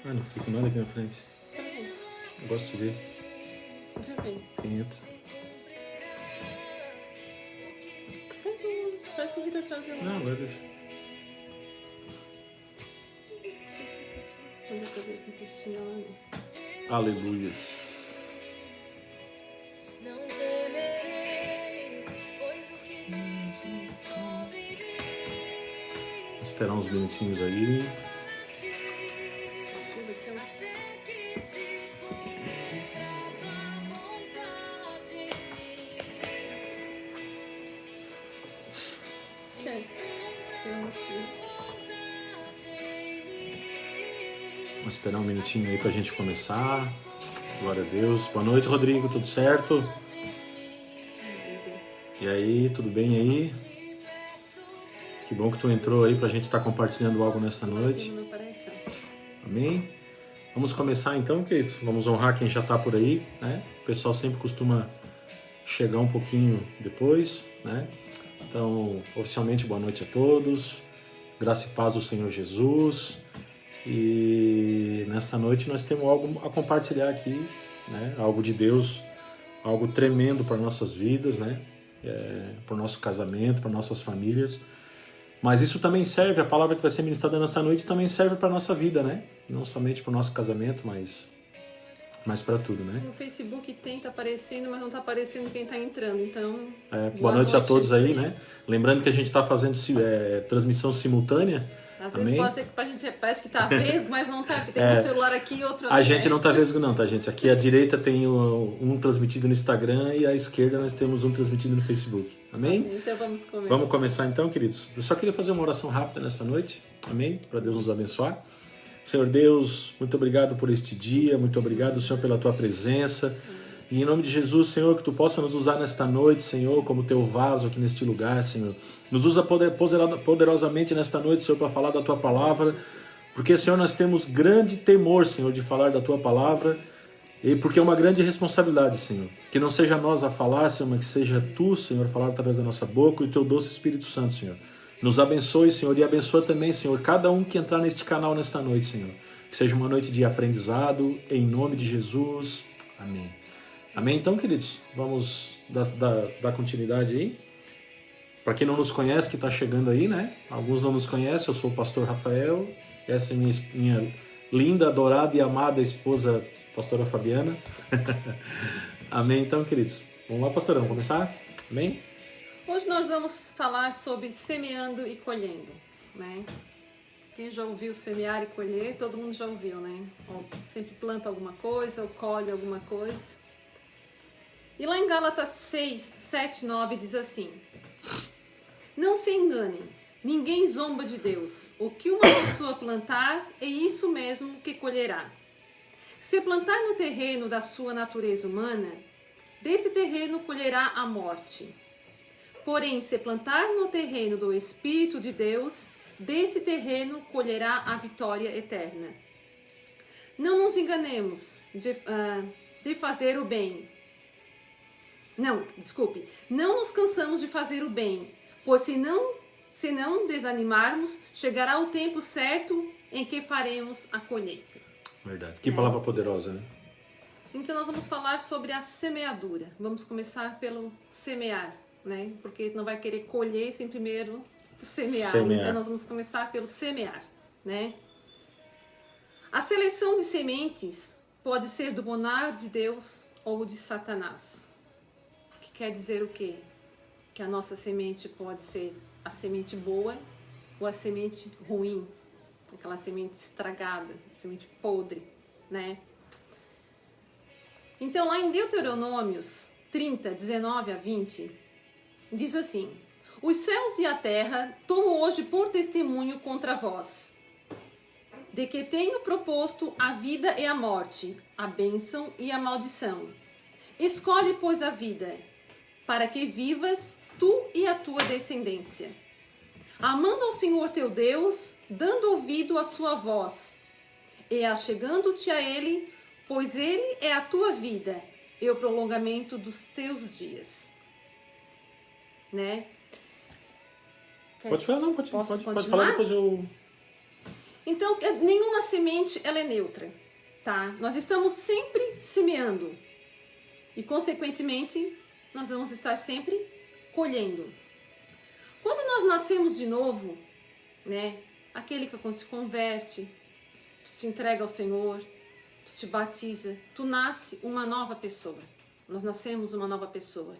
Ah, não fiquei com nada aqui na frente. Peraí, Eu gosto de ver deixa eu ver. quem entra. Faz o Vitor fazer Não, agora deixa. Vamos ver o intestinal. Aleluias. Não temerei, pois o que dizes sobre mim. Vou esperar uns minutinhos aí. Até que se cumpra a tua vontade em mim. Se cumpra a vontade em mim. Vamos esperar um minutinho aí pra gente começar. Glória a Deus. Boa noite, Rodrigo. Tudo certo? E aí, tudo bem aí? Que bom que tu entrou aí pra gente estar compartilhando algo nessa noite. Não aparece, ó. Amém? Vamos começar então, queridos. Vamos honrar quem já está por aí, né? O pessoal sempre costuma chegar um pouquinho depois, né? Então, oficialmente, boa noite a todos. Graça e paz do Senhor Jesus. E nessa noite nós temos algo a compartilhar aqui, né? Algo de Deus, algo tremendo para nossas vidas, né? Para o nosso casamento, para nossas famílias. Mas isso também serve, a palavra que vai ser ministrada nessa noite também serve para a nossa vida, né? Não somente para o nosso casamento, mas para tudo, né? No Facebook tá aparecendo, mas não tá aparecendo quem tá entrando, então... Boa noite a todos aí, né? Lembrando que a gente está fazendo transmissão simultânea. Às Amém? vezes pode ser que pra gente parece que tá vesgo, mas não tá, porque tem um celular aqui e outro ali. A gente não tá vesgo não, tá, gente? Aqui à direita tem um transmitido no Instagram e à esquerda nós temos um transmitido no Facebook. Amém? Então vamos começar. Vamos começar então, queridos? Eu só queria fazer uma oração rápida nessa noite. Amém? Para Deus nos abençoar. Senhor Deus, muito obrigado por este dia. Muito obrigado, Senhor, pela tua presença. E em nome de Jesus, Senhor, que tu possa nos usar nesta noite, Senhor, como teu vaso aqui neste lugar, Senhor. Nos usa poderosamente nesta noite, Senhor, para falar da tua palavra. Porque, Senhor, nós temos grande temor, Senhor, de falar da tua palavra. E porque é uma grande responsabilidade, Senhor. Que não seja nós a falar, Senhor, mas que seja tu, Senhor, a falar através da nossa boca e o teu doce Espírito Santo, Senhor. Nos abençoe, Senhor, e abençoa também, Senhor, cada um que entrar neste canal nesta noite, Senhor. Que seja uma noite de aprendizado, em nome de Jesus. Amém. Amém? Então, queridos, vamos dar continuidade aí. Para quem não nos conhece, que está chegando aí, né? Alguns não nos conhecem, eu sou o pastor Rafael. Essa é minha linda, adorada e amada esposa, pastora Fabiana. Amém? Então, queridos, vamos lá, pastorão, começar? Amém? Hoje nós vamos falar sobre semeando e colhendo, né? Quem já ouviu semear e colher, todo mundo já ouviu, né? Ou sempre planta alguma coisa ou colhe alguma coisa. E lá em Gálatas 6, 7, 9 diz assim: Não se enganem, ninguém zomba de Deus. O que uma pessoa plantar, é isso mesmo que colherá. Se plantar no terreno da sua natureza humana, desse terreno colherá a morte. Porém, se plantar no terreno do Espírito de Deus, desse terreno colherá a vitória eterna. Não nos enganemos de fazer o bem. Não nos cansamos de fazer o bem, pois se não desanimarmos, chegará o tempo certo em que faremos a colheita. Verdade. Que palavra poderosa, né? Então nós vamos falar sobre a semeadura. Vamos começar pelo semear, né? Porque não vai querer colher sem primeiro semear. Então nós vamos começar pelo semear, né? A seleção de sementes pode ser do bonar de Deus ou de Satanás. Quer dizer o quê? Que a nossa semente pode ser a semente boa ou a semente ruim, aquela semente estragada, semente podre, né? Então lá em Deuteronômios 30, 19 a 20, diz assim: Os céus e a terra tomo hoje por testemunho contra vós, de que tenho proposto a vida e a morte, a bênção e a maldição. Escolhe, pois, a vida, para que vivas tu e a tua descendência, amando ao Senhor teu Deus, dando ouvido à sua voz, e achegando-te a Ele, pois Ele é a tua vida e o prolongamento dos teus dias. Né? Pode falar, não, pode falar, depois eu... Então, nenhuma semente ela é neutra, tá? Nós estamos sempre semeando e, consequentemente, nós vamos estar sempre colhendo. Quando nós nascemos de novo, né? Aquele que se converte, tu te entrega ao Senhor, tu te batiza, tu nasce uma nova pessoa. Nós nascemos uma nova pessoa.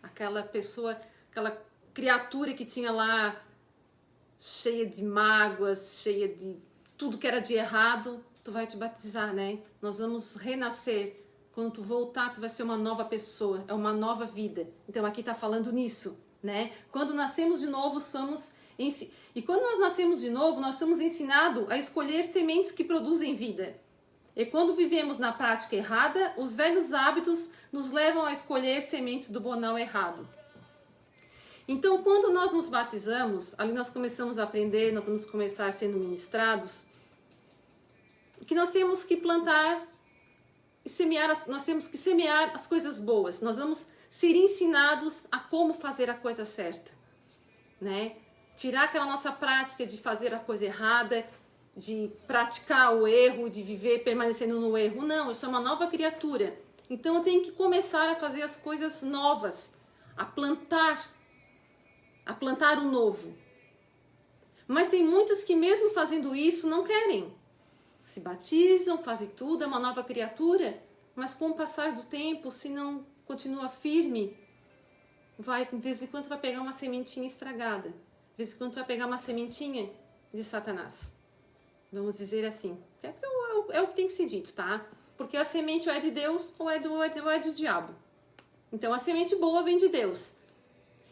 Aquela pessoa, aquela criatura que tinha lá cheia de mágoas, cheia de tudo que era de errado, tu vai te batizar, né? Nós vamos renascer. Quando tu voltar, tu vai ser uma nova pessoa, é uma nova vida. Então aqui está falando nisso, né? Quando nascemos de novo, e quando nós nascemos de novo, nós somos ensinados a escolher sementes que produzem vida. E quando vivemos na prática errada, os velhos hábitos nos levam a escolher sementes do bonal errado. Então, quando nós nos batizamos, ali nós começamos a aprender, nós vamos começar sendo ministrados, que nós temos que plantar e semear, nós temos que semear as coisas boas. Nós vamos ser ensinados a como fazer a coisa certa, né? Tirar aquela nossa prática de fazer a coisa errada, de praticar o erro, de viver permanecendo no erro. Não, eu sou uma nova criatura. Então eu tenho que começar a fazer as coisas novas, a plantar o novo. Mas tem muitos que mesmo fazendo isso não querem. Se batizam, fazem tudo, é uma nova criatura, mas com o passar do tempo, se não continua firme, de vez em quando vai pegar uma sementinha estragada. De vez em quando vai pegar uma sementinha de Satanás. Vamos dizer assim. É o que tem que ser dito, tá? Porque a semente ou é de Deus ou é do diabo. Então a semente boa vem de Deus.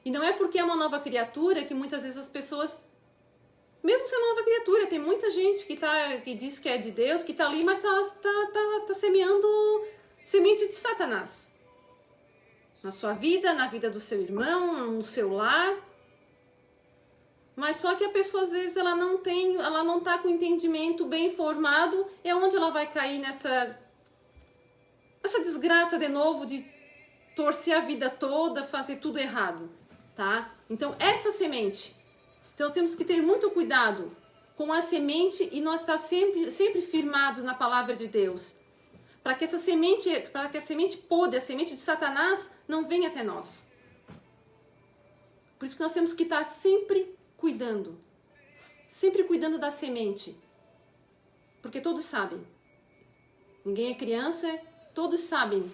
E não é porque é uma nova criatura que muitas vezes as pessoas, mesmo sendo uma nova criatura, tem muita gente que diz que é de Deus, que está ali, mas tá semeando semente de Satanás. Na sua vida, na vida do seu irmão, no seu lar. Mas só que a pessoa, às vezes, ela não está com o entendimento bem formado, é onde ela vai cair nessa desgraça de novo de torcer a vida toda, fazer tudo errado, tá? Então, essa semente. Então, nós temos que ter muito cuidado com a semente e nós estar sempre firmados na palavra de Deus. Para que a semente podre, a semente de Satanás, não venha até nós. Por isso que nós temos que estar sempre cuidando da semente, porque todos sabem, ninguém é criança, todos sabem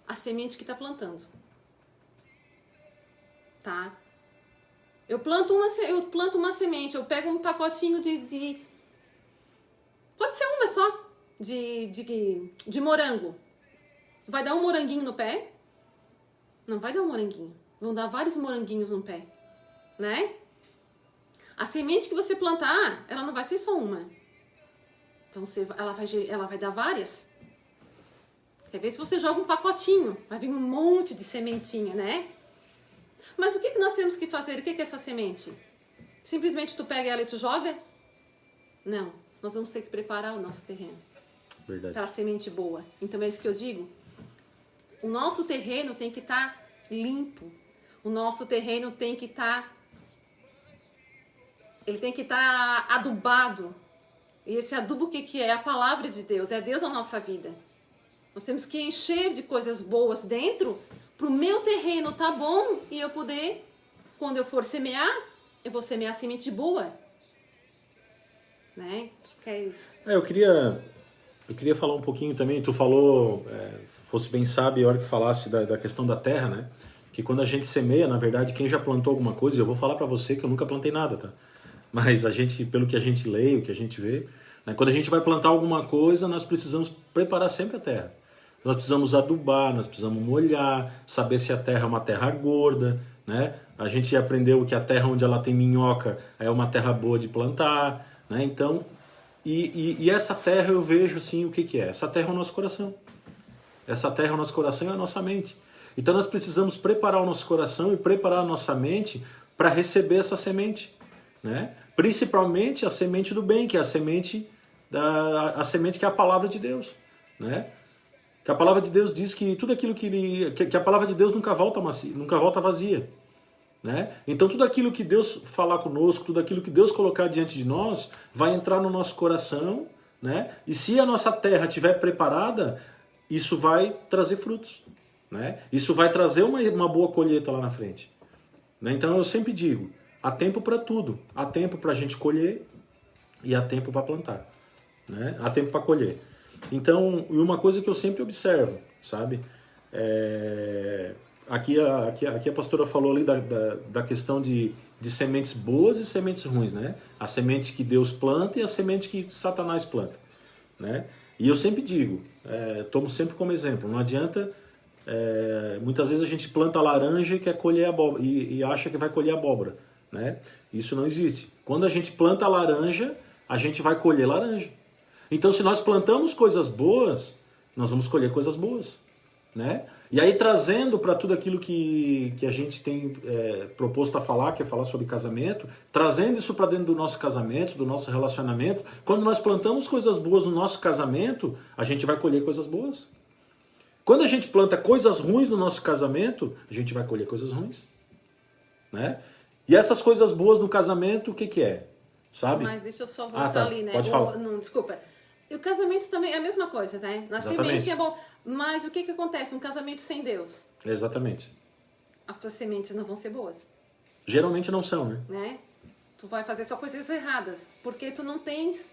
a semente que está plantando, tá? Eu planto uma semente, eu pego um pacotinho pode ser uma só, de morango, vai dar um moranguinho no pé? Não vai dar um moranguinho, vão dar vários moranguinhos no pé, né? A semente que você plantar, ela não vai ser só uma. Ela vai dar várias. Quer ver se você joga um pacotinho, vai vir um monte de sementinha, né? Mas o que nós temos que fazer? O que é essa semente? Simplesmente tu pega ela e tu joga? Não. Nós vamos ter que preparar o nosso terreno. Verdade. Para a semente boa. Então é isso que eu digo. O nosso terreno tem que estar limpo. O nosso terreno tem que estar... Ele tem que estar adubado. E esse adubo o que é? A palavra de Deus. É Deus na nossa vida. Nós temos que encher de coisas boas dentro para o meu terreno tá bom e eu poder, quando eu for semear, eu vou semear semente boa. Né? Que é isso. Eu queria falar um pouquinho também. Tu falou, fosse bem sábio a hora que falasse da questão da terra, né? Que quando a gente semeia, na verdade, quem já plantou alguma coisa, eu vou falar para você que eu nunca plantei nada, tá? Mas pelo que a gente lê, o que a gente vê, né? Quando a gente vai plantar alguma coisa, nós precisamos preparar sempre a terra. Nós precisamos adubar, nós precisamos molhar, saber se a terra é uma terra gorda, né? A gente aprendeu que a terra onde ela tem minhoca é uma terra boa de plantar, né? Então, e essa terra eu vejo assim, o que é? Essa terra é o nosso coração. Essa terra, o nosso coração, é a nossa mente. Então nós precisamos preparar o nosso coração e preparar a nossa mente para receber essa semente, né? Principalmente a semente do bem, que é a semente que é a palavra de Deus, né? Que a palavra de Deus diz que tudo aquilo que a palavra de Deus nunca volta vazia. né? Então tudo aquilo que Deus falar conosco, tudo aquilo que Deus colocar diante de nós, vai entrar no nosso coração, né? E se a nossa terra estiver preparada, isso vai trazer frutos, né? Isso vai trazer uma boa colheita lá na frente, né? Então eu sempre digo, há tempo para tudo. Há tempo para a gente colher e há tempo para plantar, né? Há tempo para colher. Então, uma coisa que eu sempre observo, sabe? Aqui a pastora falou ali da questão de sementes boas e sementes ruins, né? A semente que Deus planta e a semente que Satanás planta, né? E eu sempre digo, tomo sempre como exemplo, não adianta, muitas vezes a gente planta laranja e quer colher abóbora, e acha que vai colher abóbora, né? Isso não existe. Quando a gente planta laranja, a gente vai colher laranja. Então, se nós plantamos coisas boas, nós vamos colher coisas boas, né? E aí, trazendo para tudo aquilo que a gente tem proposto a falar, que é falar sobre casamento, trazendo isso para dentro do nosso casamento, do nosso relacionamento, quando nós plantamos coisas boas no nosso casamento, a gente vai colher coisas boas. Quando a gente planta coisas ruins no nosso casamento, a gente vai colher coisas ruins, né? E essas coisas boas no casamento, o que é? Sabe? Mas deixa eu só voltar tá. ali, né? Pode falar. Não, desculpa. E o casamento também é a mesma coisa, né? Na Exatamente. semente é bom. Mas o que acontece? Um casamento sem Deus. Exatamente. As tuas sementes não vão ser boas, Geralmente não são, né? né? Tu vai fazer só coisas erradas. Porque tu não tens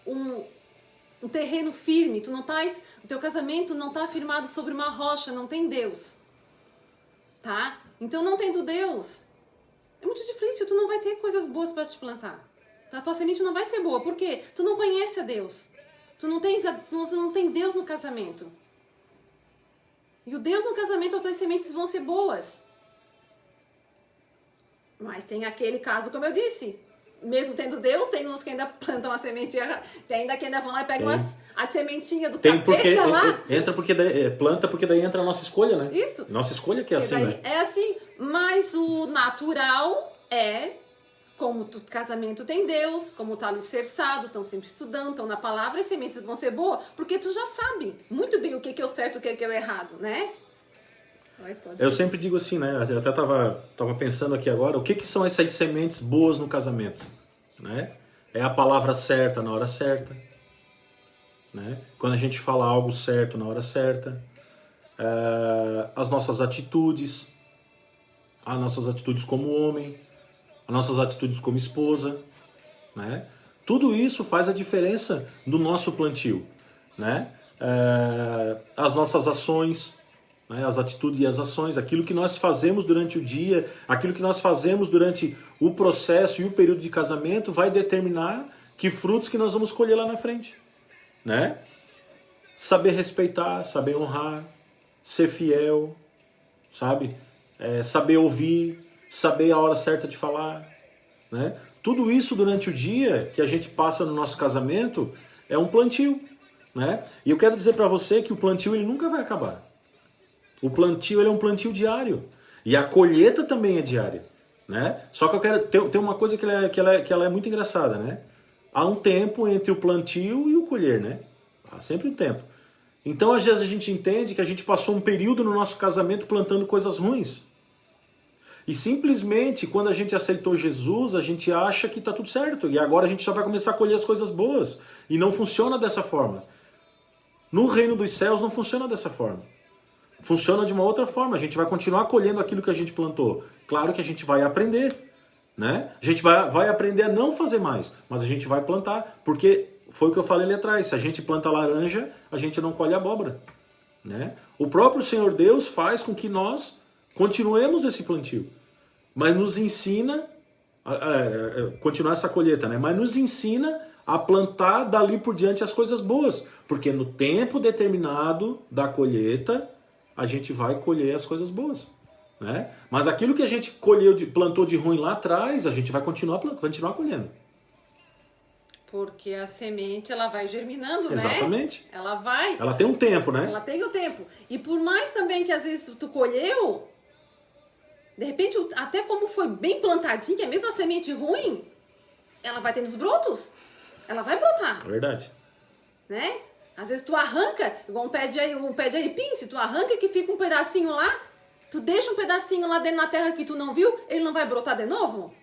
um terreno firme. O teu casamento não está firmado sobre uma rocha, não tem Deus. Tá? Então, não tendo Deus, é muito difícil, tu não vai ter coisas boas para te plantar. A tua semente não vai ser boa, por quê? Tu não conhece a Deus. Tu não tem Deus no casamento. E o Deus no casamento, as tuas sementes vão ser boas. Mas tem aquele caso, como eu disse, mesmo tendo Deus, tem uns que ainda plantam a semente, tem ainda que ainda vão lá e pegam a sementinha do capeta lá. Entra porque planta porque daí entra a nossa escolha, né? Isso. Nossa escolha que é assim, né? É assim, mas o natural é, como o casamento tem Deus, como tá alicerçado, estão sempre estudando, estão na palavra, as sementes vão ser boas, porque tu já sabe muito bem o que é o certo e o que é o errado, né? Eu sempre digo assim, né? Eu até tava pensando aqui agora, o que são essas sementes boas no casamento, né? É a palavra certa na hora certa, né? Quando a gente fala algo certo na hora certa, as nossas atitudes como homem, as nossas atitudes como esposa, né? Tudo isso faz a diferença no nosso plantio, né? As nossas ações, né? As atitudes e as ações, aquilo que nós fazemos durante o dia, aquilo que nós fazemos durante o processo e o período de casamento vai determinar que frutos que nós vamos colher lá na frente, né? Saber respeitar, saber honrar, ser fiel, sabe? Saber ouvir, saber a hora certa de falar, né? Tudo isso durante o dia que a gente passa no nosso casamento é um plantio, né? E eu quero dizer para você que o plantio ele nunca vai acabar. O plantio ele é um plantio diário e a colheita também é diária, né? Só que eu quero tem uma coisa que ela é muito engraçada, né? Há um tempo entre o plantio e o colher, né? Há sempre um tempo. Então às vezes a gente entende que a gente passou um período no nosso casamento plantando coisas ruins. E simplesmente, quando a gente aceitou Jesus, a gente acha que está tudo certo. E agora a gente já vai começar a colher as coisas boas. E não funciona dessa forma. No reino dos céus não funciona dessa forma. Funciona de uma outra forma. A gente vai continuar colhendo aquilo que a gente plantou. Claro que a gente vai aprender, né? A gente vai aprender a não fazer mais. Mas a gente vai plantar. Porque foi o que eu falei ali atrás. Se a gente planta laranja, a gente não colhe abóbora, né? O próprio Senhor Deus faz com que nós continuemos esse plantio, mas nos ensina a continuar essa colheita, né? Mas nos ensina a plantar dali por diante as coisas boas, porque no tempo determinado da colheita a gente vai colher as coisas boas, né? Mas aquilo que a gente plantou de ruim lá atrás, a gente vai continuar colhendo. Porque a semente, ela vai germinando, né? Exatamente. Ela tem um tempo, né? Ela tem o tempo. E por mais também que às vezes tu colheu, de repente, até como foi bem plantadinha, mesmo a semente ruim, ela vai ter os brotos. Ela vai brotar. Verdade. Né? Às vezes tu arranca, igual um pé de aipim, se tu arranca que fica um pedacinho lá, Tu deixa um pedacinho lá dentro na terra que tu não viu, ele não vai brotar de novo?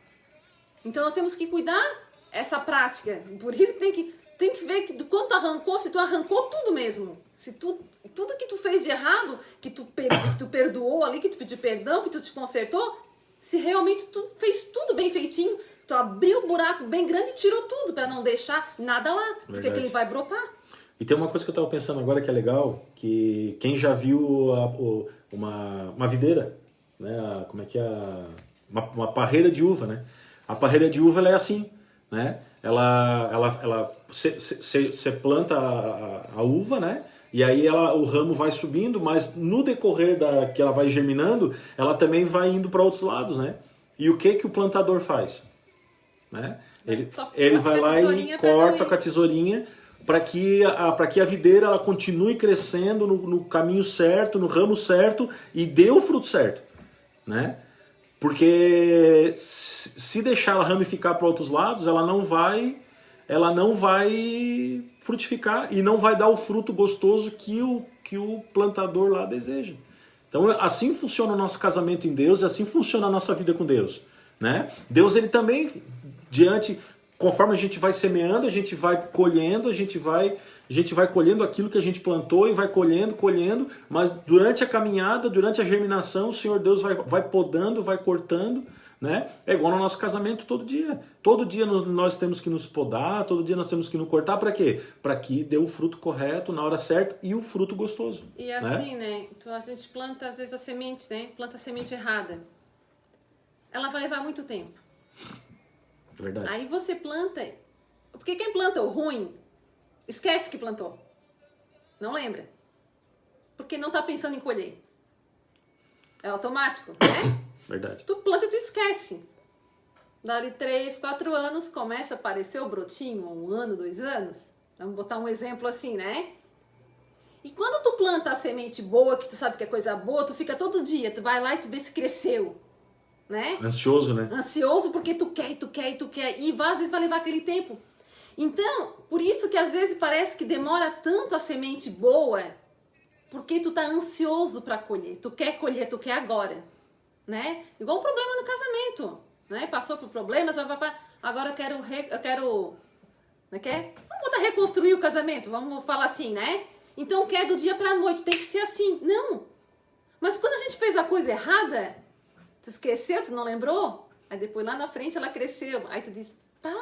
Então nós temos que cuidar essa prática. Por isso que tem que ver que quando tu arrancou, se tu arrancou tudo mesmo. Se tudo que tu fez de errado, que tu perdoou ali, que tu pediu perdão, que tu te consertou, se realmente tu fez tudo bem feitinho, tu abriu o buraco bem grande e tirou tudo para não deixar nada lá, porque Verdade. ele vai brotar. E tem uma coisa que eu estava pensando agora que é legal, que quem já viu uma videira, né? Como é que é? Uma parreira de uva, né? A parreira de uva ela é assim, né? Você planta a uva, né? E aí o ramo vai subindo, mas no decorrer que ela vai germinando, ela também vai indo para outros lados, né? E o que o plantador faz? Né? Ele vai lá e corta com a tesourinha para que a videira ela continue crescendo no caminho certo, no ramo certo e dê o fruto certo, né? Porque se deixar ela ramificar para outros lados, ela não vai frutificar e não vai dar o fruto gostoso que o plantador lá deseja. Então assim funciona o nosso casamento em Deus e assim funciona a nossa vida com Deus, né? Deus ele também conforme a gente vai semeando, a gente vai colhendo, a gente vai colhendo aquilo que a gente plantou e vai colhendo, mas durante a caminhada, durante a germinação, o Senhor Deus vai podando, vai cortando, né? É igual no nosso casamento todo dia. Todo dia nós temos que nos podar, todo dia nós temos que nos cortar, para quê? Para que dê o fruto correto, na hora certa e o fruto gostoso. E assim, né? Então a gente planta às vezes a semente, né? Planta a semente errada. Ela vai levar muito tempo. É verdade. Aí você planta, porque quem planta o ruim, esquece que plantou. Não lembra. Porque não tá pensando em colher. É automático, né? Verdade. Tu planta e tu esquece. Dali 3, 4 anos, começa a aparecer o brotinho, 1 ano, 2 anos. Vamos botar um exemplo assim, né? E quando tu planta a semente boa, que tu sabe que é coisa boa, tu fica todo dia, tu vai lá e tu vê se cresceu. Né? Ansioso, né? Ansioso porque tu quer. E às vezes vai levar aquele tempo. Então, por isso que às vezes parece que demora tanto a semente boa, porque tu tá ansioso para colher. Tu quer colher, tu quer agora. Né? Igual um problema no casamento. Né? Passou por problemas, agora eu quero... Né? Vamos botar reconstruir o casamento, vamos falar assim, né? Então quer do dia pra noite, tem que ser assim. Não. Mas quando a gente fez a coisa errada... Tu esqueceu, tu não lembrou? Aí depois lá na frente ela cresceu. Aí tu diz, pá.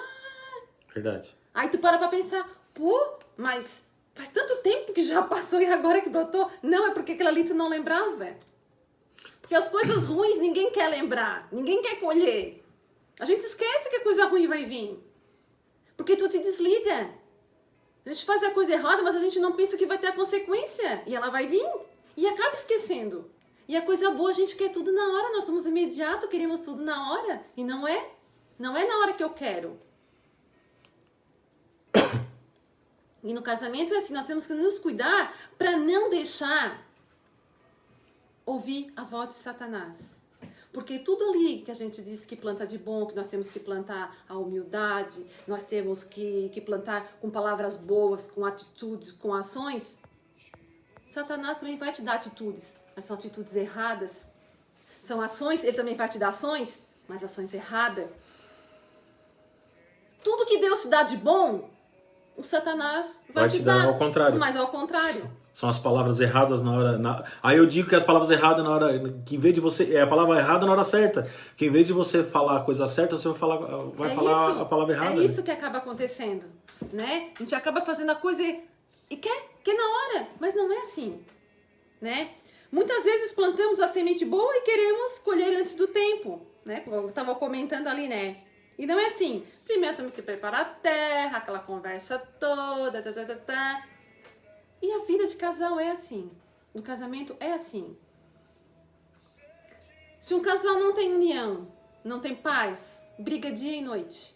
Verdade. Aí tu para pra pensar, pô, mas faz tanto tempo que já passou e agora que brotou. Não, é porque aquela ali tu não lembrava. Porque as coisas ruins ninguém quer lembrar, ninguém quer colher. A gente esquece que a coisa ruim vai vir. Porque tu te desliga. A gente faz a coisa errada, mas a gente não pensa que vai ter a consequência. E ela vai vir. E acaba esquecendo. E a coisa boa, a gente quer tudo na hora, nós somos imediato, queremos tudo na hora. E não é. Não é na hora que eu quero. E no casamento é assim, nós temos que nos cuidar para não deixar ouvir a voz de Satanás. Porque tudo ali que a gente diz que planta de bom, que nós temos que plantar a humildade, nós temos que plantar com palavras boas, com atitudes, com ações, Satanás também vai te dar atitudes. Mas são atitudes erradas. São ações, ele também vai te dar ações, mas ações erradas. Tudo que Deus te dá de bom, o Satanás vai te dar ao contrário. Mas ao contrário. São as palavras erradas na hora... Aí eu digo que as palavras erradas na hora... Que em vez de você... É a palavra errada na hora certa. Que em vez de você falar a coisa certa, você vai falar a palavra errada. É isso que acaba acontecendo. Né? A gente acaba fazendo a coisa e quer na hora. Mas não é assim. Né? Muitas vezes plantamos a semente boa e queremos colher antes do tempo, né? Eu estava comentando ali, né? E não é assim. Primeiro temos que preparar a terra, aquela conversa toda, E a vida de casal é assim. O casamento é assim. Se um casal não tem união, não tem paz, briga dia e noite.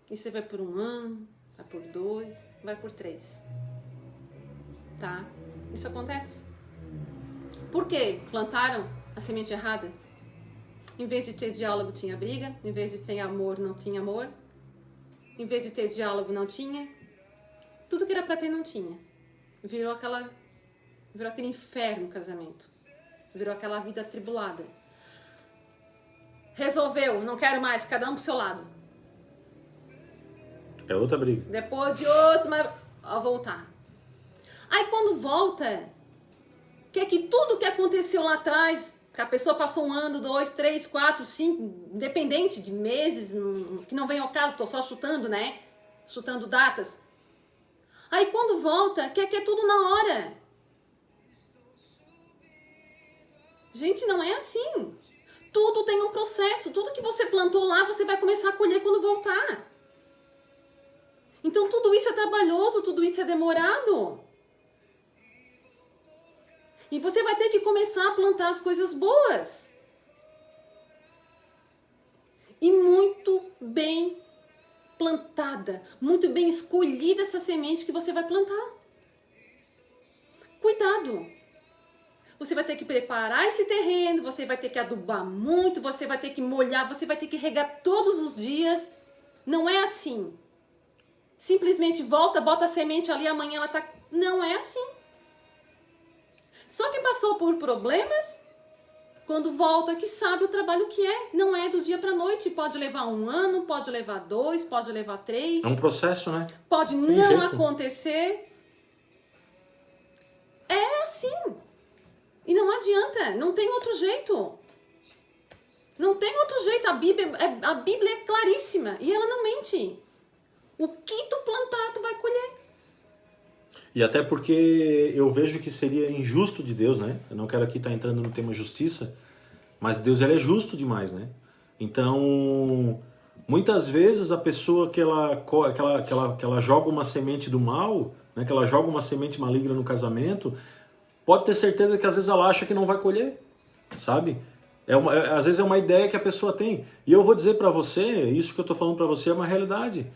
E você vai por 1 ano, vai por 2, vai por 3. Tá? Isso acontece. Por quê? Plantaram a semente errada? Em vez de ter diálogo, tinha briga. Em vez de ter amor, não tinha amor. Em vez de ter diálogo, não tinha. Tudo que era pra ter, não tinha. Virou aquele inferno o casamento. Virou aquela vida atribulada. Resolveu, não quero mais, cada um pro seu lado. É outra briga. Depois de outro, mas a voltar. Aí quando volta, quer que tudo que aconteceu lá atrás, que a pessoa passou 1 ano, 2, 3, 4, 5, independente de meses, que não vem ao caso, tô só chutando, né? Chutando datas. Aí quando volta, quer que é tudo na hora. Gente, não é assim. Tudo tem um processo. Tudo que você plantou lá, você vai começar a colher quando voltar. Então tudo isso é trabalhoso, tudo isso é demorado. E você vai ter que começar a plantar as coisas boas. E muito bem plantada, muito bem escolhida essa semente que você vai plantar. Cuidado. Você vai ter que preparar esse terreno, você vai ter que adubar muito, você vai ter que molhar, você vai ter que regar todos os dias. Não é assim. Simplesmente volta, bota a semente ali, amanhã ela tá... Não é assim. Só que passou por problemas, quando volta que sabe o trabalho que é. Não é do dia para noite. Pode levar 1 ano, pode levar 2, pode levar 3. É um processo, né? Pode Tem não jeito. acontecer. É assim. E não adianta. Não tem outro jeito. Não tem outro jeito. A Bíblia é claríssima. E ela não mente. O que tu plantar, tu vai colher. E até porque eu vejo que seria injusto de Deus, né? Eu não quero aqui estar entrando no tema justiça, mas Deus ele é justo demais, né? Então, muitas vezes a pessoa que ela joga uma semente do mal, né? Que ela joga uma semente maligna no casamento, pode ter certeza que às vezes ela acha que não vai colher, sabe? Às vezes é uma ideia que a pessoa tem. E eu vou dizer para você, isso que eu tô falando para você é uma realidade.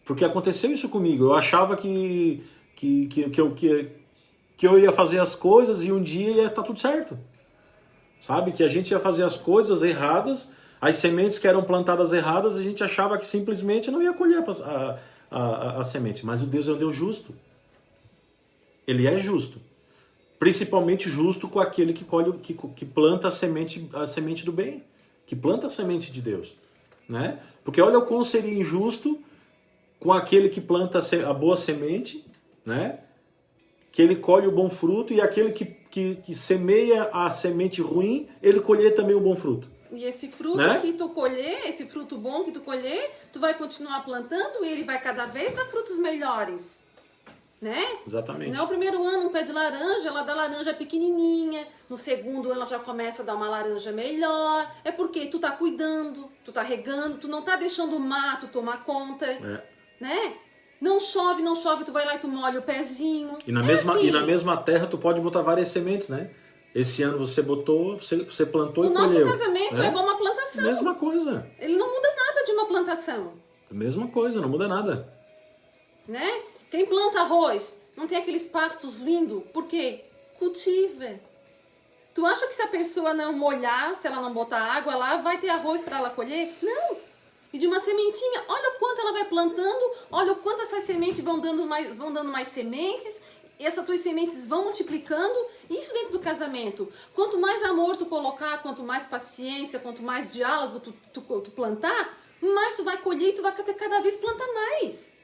Porque aconteceu isso comigo. Eu achava que eu ia fazer as coisas e um dia ia estar tudo certo. Sabe? Que a gente ia fazer as coisas erradas, as sementes que eram plantadas erradas, a gente achava que simplesmente não ia colher a semente. Mas o Deus é um Deus justo. Ele é justo. Principalmente justo com aquele que planta a semente do bem. Que planta a semente de Deus. Né? Porque olha o quão seria injusto com aquele que planta a boa semente, né? Que ele colhe o bom fruto, e aquele que semeia a semente ruim, ele colher também o bom fruto. E esse fruto, né? que tu colher, esse fruto bom que tu colher, tu vai continuar plantando e ele vai cada vez dar frutos melhores. Né? Exatamente. Não é o primeiro ano um pé de laranja, ela dá laranja pequenininha, no segundo ano ela já começa a dar uma laranja melhor. É porque tu tá cuidando, tu tá regando, tu não tá deixando o mato tomar conta. Né? Não chove, tu vai lá e tu molha o pezinho. E na mesma terra tu pode botar várias sementes, né? Esse ano você botou, você plantou e colheu. O nosso casamento é igual uma plantação. Mesma coisa. Ele não muda nada de uma plantação. Mesma coisa, não muda nada. Né? Quem planta arroz não tem aqueles pastos lindos, por quê? Cultiva. Tu acha que se a pessoa não molhar, se ela não botar água lá, vai ter arroz para ela colher? Não. E de uma sementinha, olha o quanto ela vai plantando, olha o quanto essas sementes vão dando mais sementes, e essas tuas sementes vão multiplicando. Isso dentro do casamento. Quanto mais amor tu colocar, quanto mais paciência, quanto mais diálogo tu plantar, mais tu vai colher e tu vai cada vez plantar mais.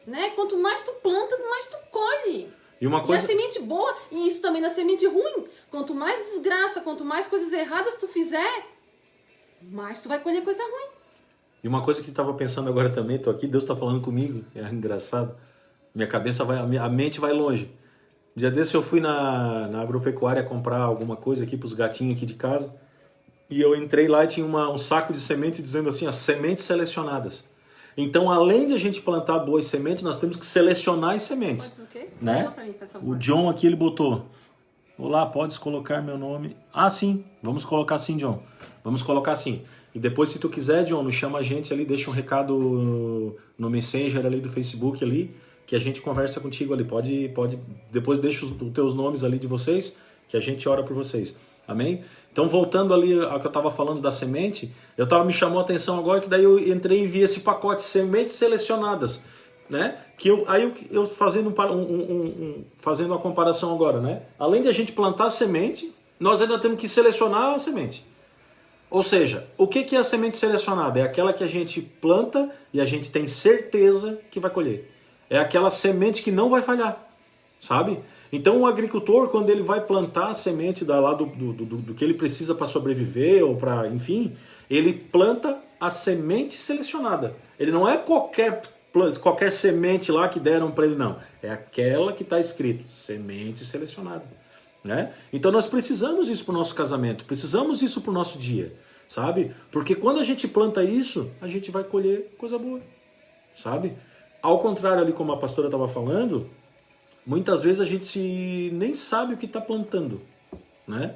Né? Quanto mais tu planta, mais tu colhe. E a semente boa, e isso também na semente ruim. Quanto mais desgraça, quanto mais coisas erradas tu fizer, mais tu vai colher coisa ruim. E uma coisa que eu estava pensando agora também, tô aqui, Deus está falando comigo, é engraçado. Minha cabeça a mente vai longe. Dia desse eu fui na agropecuária comprar alguma coisa aqui para os gatinhos aqui de casa. E eu entrei lá e tinha um saco de sementes dizendo assim, ó, sementes selecionadas. Então, além de a gente plantar boas sementes, nós temos que selecionar as sementes. Pode o quê? Né? Fala pra mim, por favor. O John aqui, ele botou: olá, podes colocar meu nome? Ah, sim, vamos colocar sim, John. Vamos colocar sim. E depois, se tu quiser, John, nos chama a gente ali, deixa um recado no Messenger ali do Facebook ali, que a gente conversa contigo ali. Pode, depois deixa os teus nomes ali de vocês, que a gente ora por vocês. Amém? Então, voltando ali ao que eu estava falando da semente, me chamou a atenção agora que daí eu entrei e vi esse pacote, sementes selecionadas. né? Aí eu fazendo fazendo uma comparação agora, né? Além de a gente plantar a semente, nós ainda temos que selecionar a semente. Ou seja, o que é a semente selecionada? É aquela que a gente planta e a gente tem certeza que vai colher. É aquela semente que não vai falhar, sabe? Então o agricultor, quando ele vai plantar a semente lá do que ele precisa para sobreviver ou para, enfim, ele planta a semente selecionada. Ele não é qualquer semente lá que deram para ele, não. É aquela que está escrito, semente selecionada. Né? Então nós precisamos isso para o nosso casamento, precisamos isso para o nosso dia, sabe? Porque quando a gente planta isso, a gente vai colher coisa boa, sabe? Ao contrário ali como a pastora estava falando, muitas vezes a gente nem sabe o que está plantando, né?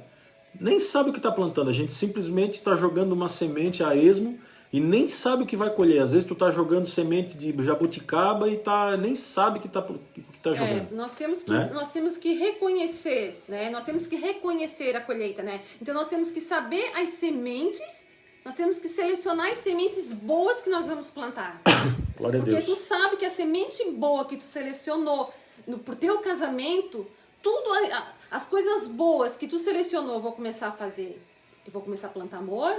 Nem sabe o que está plantando, a gente simplesmente está jogando uma semente a esmo e nem sabe o que vai colher. Às vezes tu está jogando semente de jabuticaba e nem sabe o que está jogando. Nós temos que reconhecer, né? Nós temos que reconhecer a colheita, né? Então nós temos que saber as sementes, nós temos que selecionar as sementes boas que nós vamos plantar. Glória a Deus. Porque tu sabe que a semente boa que tu selecionou pro teu casamento, as coisas boas que tu selecionou, eu vou começar a fazer. Eu vou começar a plantar amor,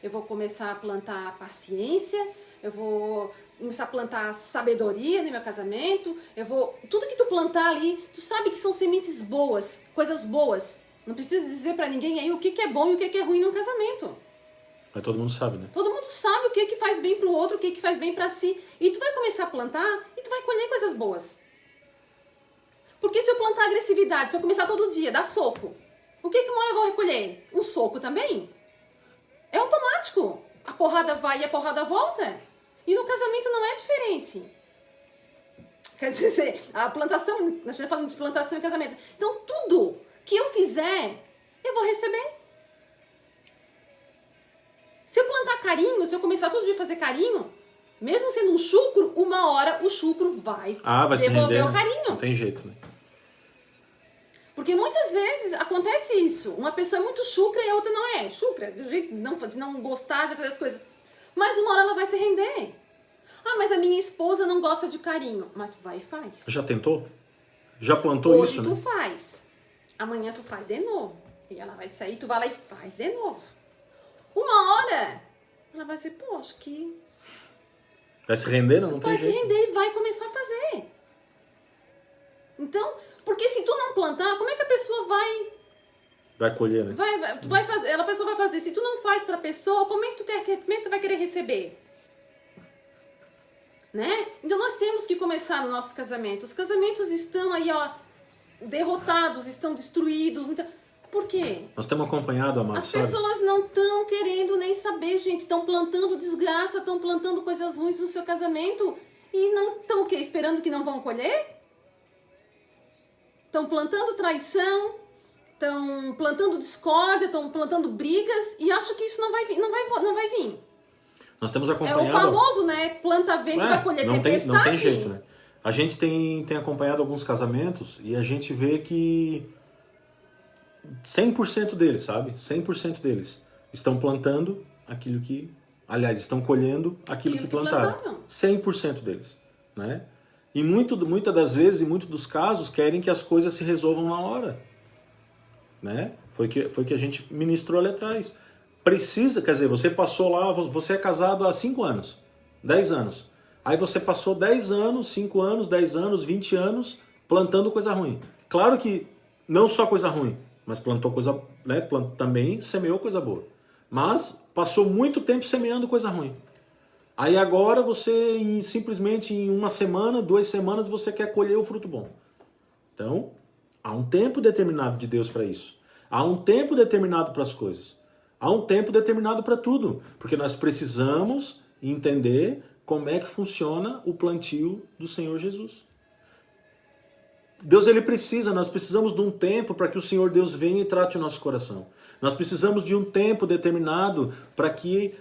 eu vou começar a plantar paciência, eu vou começar a plantar sabedoria no meu casamento, tudo que tu plantar ali, tu sabe que são sementes boas, coisas boas. Não precisa dizer pra ninguém aí o que é bom e o que é ruim no casamento. Mas todo mundo sabe, né? Todo mundo sabe o que faz bem pro outro, o que faz bem pra si. E tu vai começar a plantar e tu vai colher coisas boas. Porque se eu plantar agressividade, se eu começar todo dia, dar soco, o que uma hora eu vou recolher? Um soco também? É automático. A porrada vai e a porrada volta. E no casamento não é diferente. Quer dizer, a plantação, a gente está falando de plantação e casamento. Então tudo que eu fizer, eu vou receber. Se eu plantar carinho, se eu começar todo dia a fazer carinho, mesmo sendo um chucro, uma hora o chucro vai devolver o carinho. Não tem jeito, né? Porque muitas vezes acontece isso. Uma pessoa é muito chucra e a outra não é. Chucra, do jeito de não gostar de fazer as coisas. Mas uma hora ela vai se render. Ah, mas a minha esposa não gosta de carinho. Mas tu vai e faz. Já tentou? Já plantou Hoje isso, tu né? faz. Amanhã tu faz de novo. E ela vai sair, tu vai lá e faz de novo. Uma hora, ela vai dizer, pô, acho que... Vai se render? Não tem vai jeito. se render e vai começar a fazer. Então, porque se tu não plantar, como é que a pessoa vai colher, né? tu vai fazer, a pessoa vai fazer. Se tu não faz pra pessoa, como é que tu vai querer receber? Né? Então nós temos que começar no nosso casamento. Os casamentos estão aí, ó, derrotados, estão destruídos. Por quê? Nós temos acompanhado, amado, As pessoas não estão querendo nem saber, gente. Estão plantando desgraça, estão plantando coisas ruins no seu casamento e não estão o quê? Esperando que não vão colher? Estão plantando traição, estão plantando discórdia, estão plantando brigas e acham que isso não vai vir. Nós temos É acompanhado... o famoso, né? Planta vento, vai colher tempestade. Não tem jeito, né? A gente tem acompanhado alguns casamentos e a gente vê que 100% deles, sabe? 100% deles estão plantando aquilo que... Aliás, estão colhendo aquilo que plantaram. 100% deles, né? E muitas das vezes, em muitos dos casos, querem que as coisas se resolvam na hora. Né? Foi que a gente ministrou ali atrás. Precisa, quer dizer, você passou lá, você é casado há 5 anos, 10 anos. Aí você passou 10 anos, 5 anos, 10 anos, 20 anos plantando coisa ruim. Claro que não só coisa ruim, mas plantou coisa, né? Também semeou coisa boa. Mas passou muito tempo semeando coisa ruim. Aí agora você, simplesmente em 1 semana, 2 semanas, você quer colher o fruto bom. Então, há um tempo determinado de Deus para isso. Há um tempo determinado para as coisas. Há um tempo determinado para tudo. Porque nós precisamos entender como é que funciona o plantio do Senhor Jesus. Deus, nós precisamos de um tempo para que o Senhor Deus venha e trate o nosso coração. Nós precisamos de um tempo determinado para que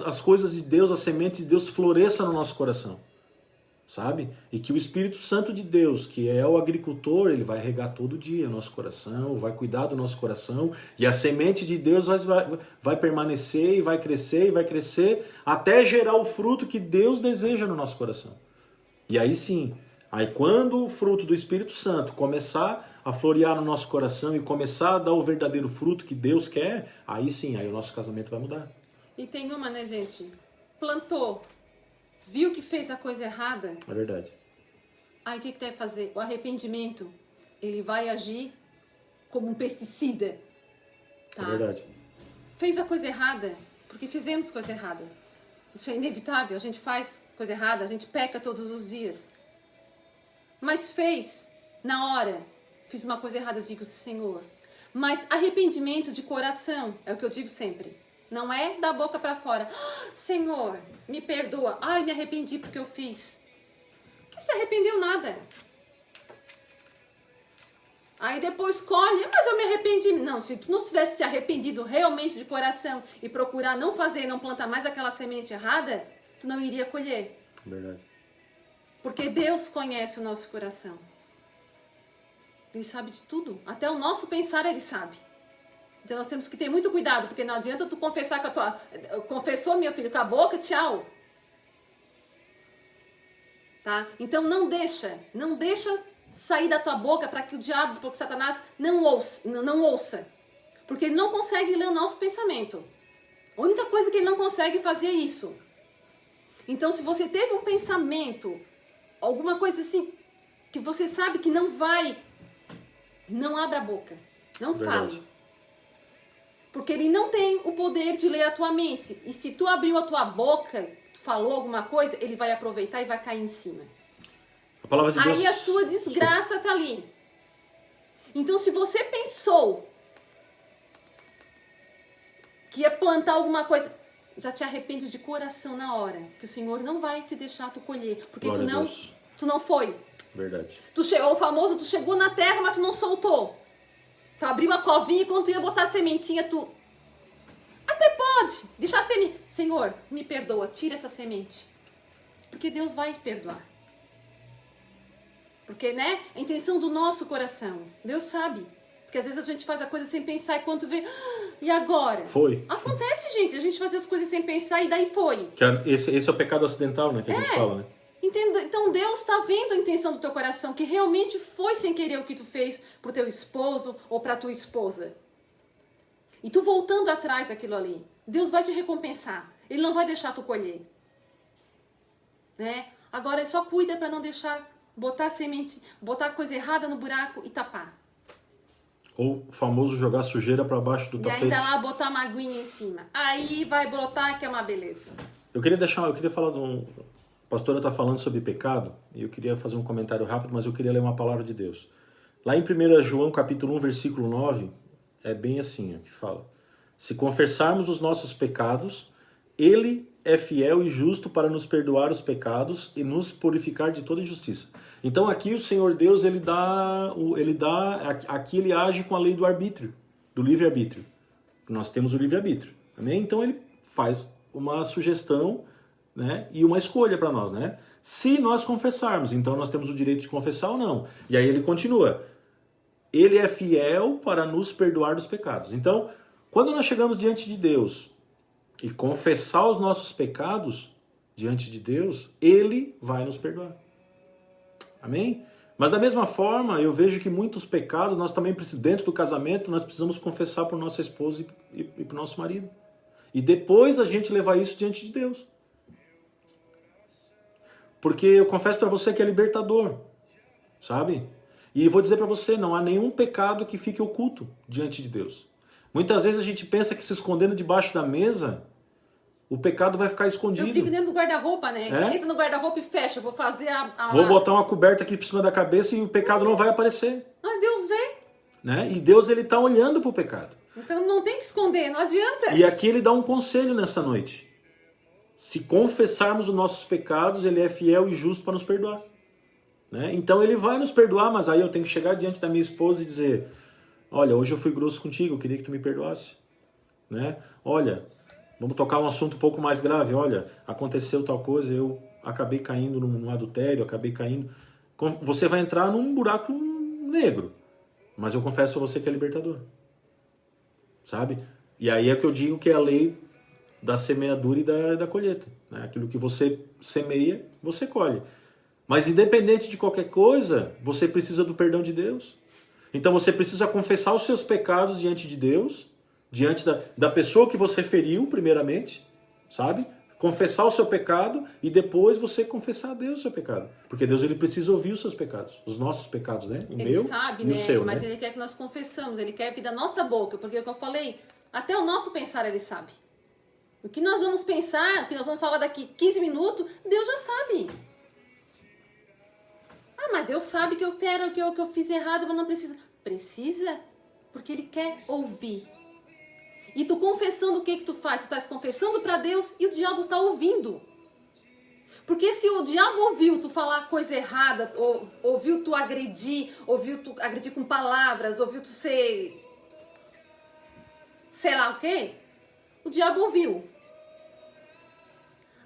as coisas de Deus, a semente de Deus floresça no nosso coração. Sabe? E que o Espírito Santo de Deus, que é o agricultor, ele vai regar todo dia o nosso coração, vai cuidar do nosso coração, e a semente de Deus vai permanecer e vai crescer até gerar o fruto que Deus deseja no nosso coração. E aí sim, aí quando o fruto do Espírito Santo começar a florear no nosso coração e começar a dar o verdadeiro fruto que Deus quer, aí sim, aí o nosso casamento vai mudar. E tem uma, né, gente? Plantou, viu que fez a coisa errada, É verdade. aí o que deve fazer? O arrependimento, ele vai agir como um pesticida. Tá? É verdade. Fez a coisa errada, porque fizemos coisa errada. Isso é inevitável, a gente faz coisa errada, a gente peca todos os dias. Mas fez, na hora, fiz uma coisa errada, eu digo, Senhor. Mas arrependimento de coração, é o que eu digo sempre. Não é da boca para fora. "Ah, Senhor, me perdoa. Ai, me arrependi porque eu fiz. Que se arrependeu nada. Aí depois colhe, mas eu me arrependi. Não, se tu não tivesse te arrependido realmente de coração e procurar não fazer, não plantar mais aquela semente errada, tu não iria colher. Verdade. Porque Deus conhece o nosso coração. Ele sabe de tudo. Até o nosso pensar ele sabe. Então nós temos que ter muito cuidado, porque não adianta tu confessar com a tua... Confessou, meu filho, com a boca, tchau. Tá? Então não deixa sair da tua boca para que o diabo, para que Satanás não ouça. Porque ele não consegue ler o nosso pensamento. A única coisa que ele não consegue fazer é isso. Então se você teve um pensamento, alguma coisa assim, que você sabe que não vai, não abra a boca. Não Verdade. fale. Porque ele não tem o poder de ler a tua mente. E se tu abriu a tua boca, tu falou alguma coisa, ele vai aproveitar e vai cair em cima. A palavra de Deus... Aí a sua desgraça está ali. Então se você pensou que ia plantar alguma coisa, já te arrepende de coração na hora. Que o Senhor não vai te deixar tu colher. Porque Glória a Deus. tu não foi. Verdade. O famoso, tu chegou na terra, mas tu não soltou. Tu abriu uma covinha e quando tu ia botar a sementinha, tu... Até pode deixar a semente. Senhor, me perdoa, tira essa semente. Porque Deus vai te perdoar. Porque, né? A intenção do nosso coração. Deus sabe. Porque às vezes a gente faz a coisa sem pensar e quando vê... E agora? Foi. Acontece, gente. A gente faz as coisas sem pensar e daí foi. Esse é o pecado acidental, né? Que a gente fala, né? Entendo? Então Deus está vendo a intenção do teu coração, que realmente foi sem querer o que tu fez pro teu esposo ou pra tua esposa. E tu voltando atrás daquilo ali, Deus vai te recompensar. Ele não vai deixar tu colher. Né? Agora só cuida para não deixar botar semente, botar coisa errada no buraco e tapar. Ou o famoso jogar sujeira para baixo do E tapete. ainda lá botar uma aguinha em cima. Aí vai brotar que é uma beleza. Eu queria falar de um... A pastora está falando sobre pecado, e eu queria fazer um comentário rápido, mas eu queria ler uma palavra de Deus. Lá em 1 João, capítulo 1, versículo 9, é bem assim, ó, que fala: se confessarmos os nossos pecados, Ele é fiel e justo para nos perdoar os pecados e nos purificar de toda injustiça. Então aqui o Senhor Deus, aqui ele age com a lei do arbítrio, do livre-arbítrio. Nós temos o livre-arbítrio, amém? Então ele faz uma sugestão, né, e uma escolha para nós, né? Se nós confessarmos, então nós temos o direito de confessar ou não. E aí ele continua: Ele é fiel para nos perdoar dos pecados. Então, quando nós chegamos diante de Deus e confessar os nossos pecados diante de Deus, Ele vai nos perdoar. Amém? Mas da mesma forma, eu vejo que muitos pecados, nós também precisamos, dentro do casamento, nós precisamos confessar para o nosso esposo e para o nosso marido. E depois a gente levar isso diante de Deus. Porque eu confesso para você que é libertador, sabe? E vou dizer para você, não há nenhum pecado que fique oculto diante de Deus. Muitas vezes a gente pensa que se escondendo debaixo da mesa, o pecado vai ficar escondido. Eu fico dentro do guarda-roupa, né? É? Entra no guarda-roupa e fecha. Vou fazer Vou botar uma coberta aqui por cima da cabeça e o pecado não vai aparecer. Mas Deus vê. Né? E Deus, ele está olhando para o pecado. Então não tem que esconder, não adianta. E aqui ele dá um conselho nessa noite. Se confessarmos os nossos pecados, ele é fiel e justo para nos perdoar. Né? Então ele vai nos perdoar, mas aí eu tenho que chegar diante da minha esposa e dizer: olha, hoje eu fui grosso contigo, eu queria que tu me perdoasse. Né? Olha, vamos tocar um assunto um pouco mais grave. Olha, aconteceu tal coisa, eu acabei caindo num adultério, acabei caindo... Você vai entrar num buraco negro, mas eu confesso a você que é libertador. Sabe? E aí é que eu digo que é a lei da semeadura e da colheita. Né? Aquilo que você semeia, você colhe. Mas independente de qualquer coisa, você precisa do perdão de Deus. Então você precisa confessar os seus pecados diante de Deus, diante da pessoa que você feriu, primeiramente, sabe? Confessar o seu pecado e depois você confessar a Deus o seu pecado. Porque Deus, ele precisa ouvir os seus pecados, os nossos pecados, né? O Ele meu sabe, e né? o seu, Mas né? ele quer que nós confessamos, ele quer que da nossa boca, porque é o que eu falei, até o nosso pensar ele sabe. O que nós vamos pensar, o que nós vamos falar daqui 15 minutos, Deus já sabe. Ah, mas Deus sabe que eu quero, que eu fiz errado, mas não precisa. Precisa, porque ele quer ouvir. E tu confessando, o que tu faz? Tu estás confessando para Deus e o diabo está ouvindo. Porque se o diabo ouviu tu falar coisa errada, ouviu tu agredir com palavras, ouviu tu sei lá o quê, o diabo ouviu.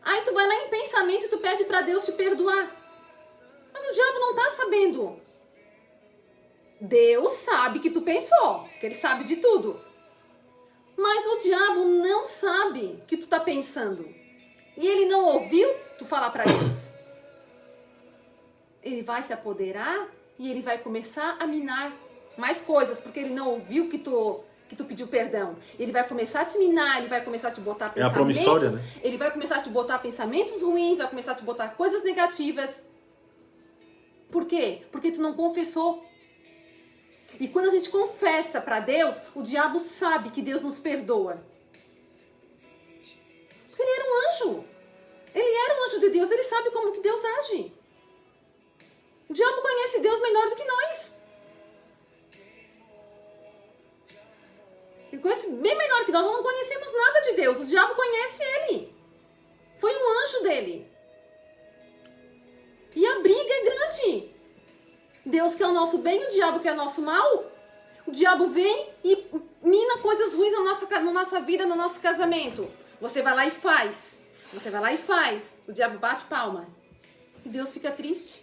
Aí tu vai lá em pensamento e tu pede para Deus te perdoar. Mas o diabo não está sabendo. Deus sabe que tu pensou, que ele sabe de tudo. Mas o diabo não sabe que tu tá pensando. E ele não ouviu tu falar para Deus. Ele vai se apoderar e ele vai começar a minar mais coisas, porque ele não ouviu que tu pediu perdão. Ele vai começar a te minar, ele vai começar a te botar pensamentos. É a promissória, né? Ele vai começar a te botar pensamentos ruins, vai começar a te botar coisas negativas. Por quê? Porque tu não confessou. E quando a gente confessa para Deus, o diabo sabe que Deus nos perdoa. Porque ele era um anjo. Ele era um anjo de Deus, ele sabe como que Deus age. O diabo conhece Deus melhor do que nós. Ele conhece bem melhor que nós, nós não conhecemos nada de Deus. O diabo conhece ele. Foi um anjo dele. E a briga é grande. Deus quer o nosso bem, o diabo quer o nosso mal. O diabo vem e mina coisas ruins na nossa vida, no nosso casamento. Você vai lá e faz. Você vai lá e faz. O diabo bate palma. E Deus fica triste.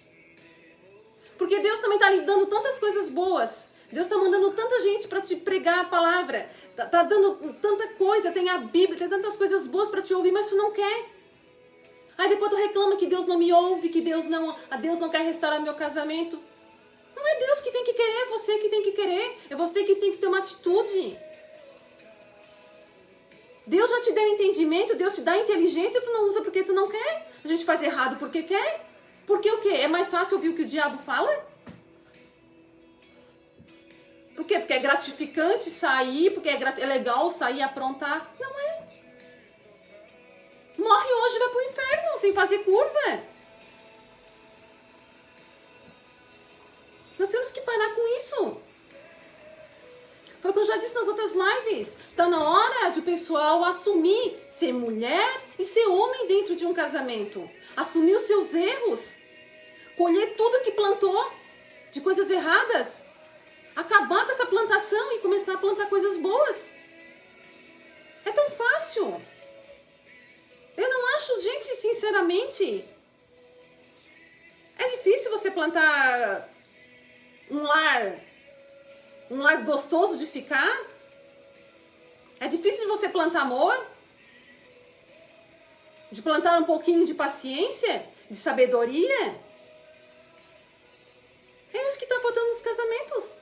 Porque Deus também está lhe dando tantas coisas boas. Deus está mandando tanta gente para te pregar a palavra. Tá dando tanta coisa, tem a Bíblia, tem tantas coisas boas para te ouvir, mas tu não quer. Aí depois tu reclama que Deus não me ouve, que Deus não quer restaurar meu casamento. Não é Deus que tem que querer, é você que tem que querer. É você que tem que ter uma atitude. Deus já te deu entendimento, Deus te dá inteligência, tu não usa porque tu não quer. A gente faz errado porque quer. Porque o quê? É mais fácil ouvir o que o diabo fala? Por quê? Porque é gratificante sair, porque é legal sair e aprontar. Não é. Morre hoje e vai pro inferno, sem fazer curva. Nós temos que parar com isso. Foi o que eu já disse nas outras lives. Está na hora de o pessoal assumir ser mulher e ser homem dentro de um casamento. Assumir os seus erros. Colher tudo que plantou de coisas erradas. Acabar com essa plantação e começar a plantar coisas boas. É tão fácil. Eu não acho, gente, sinceramente, é difícil você plantar um lar gostoso de ficar. É difícil de você plantar amor, de plantar um pouquinho de paciência, de sabedoria. É isso que está faltando nos casamentos.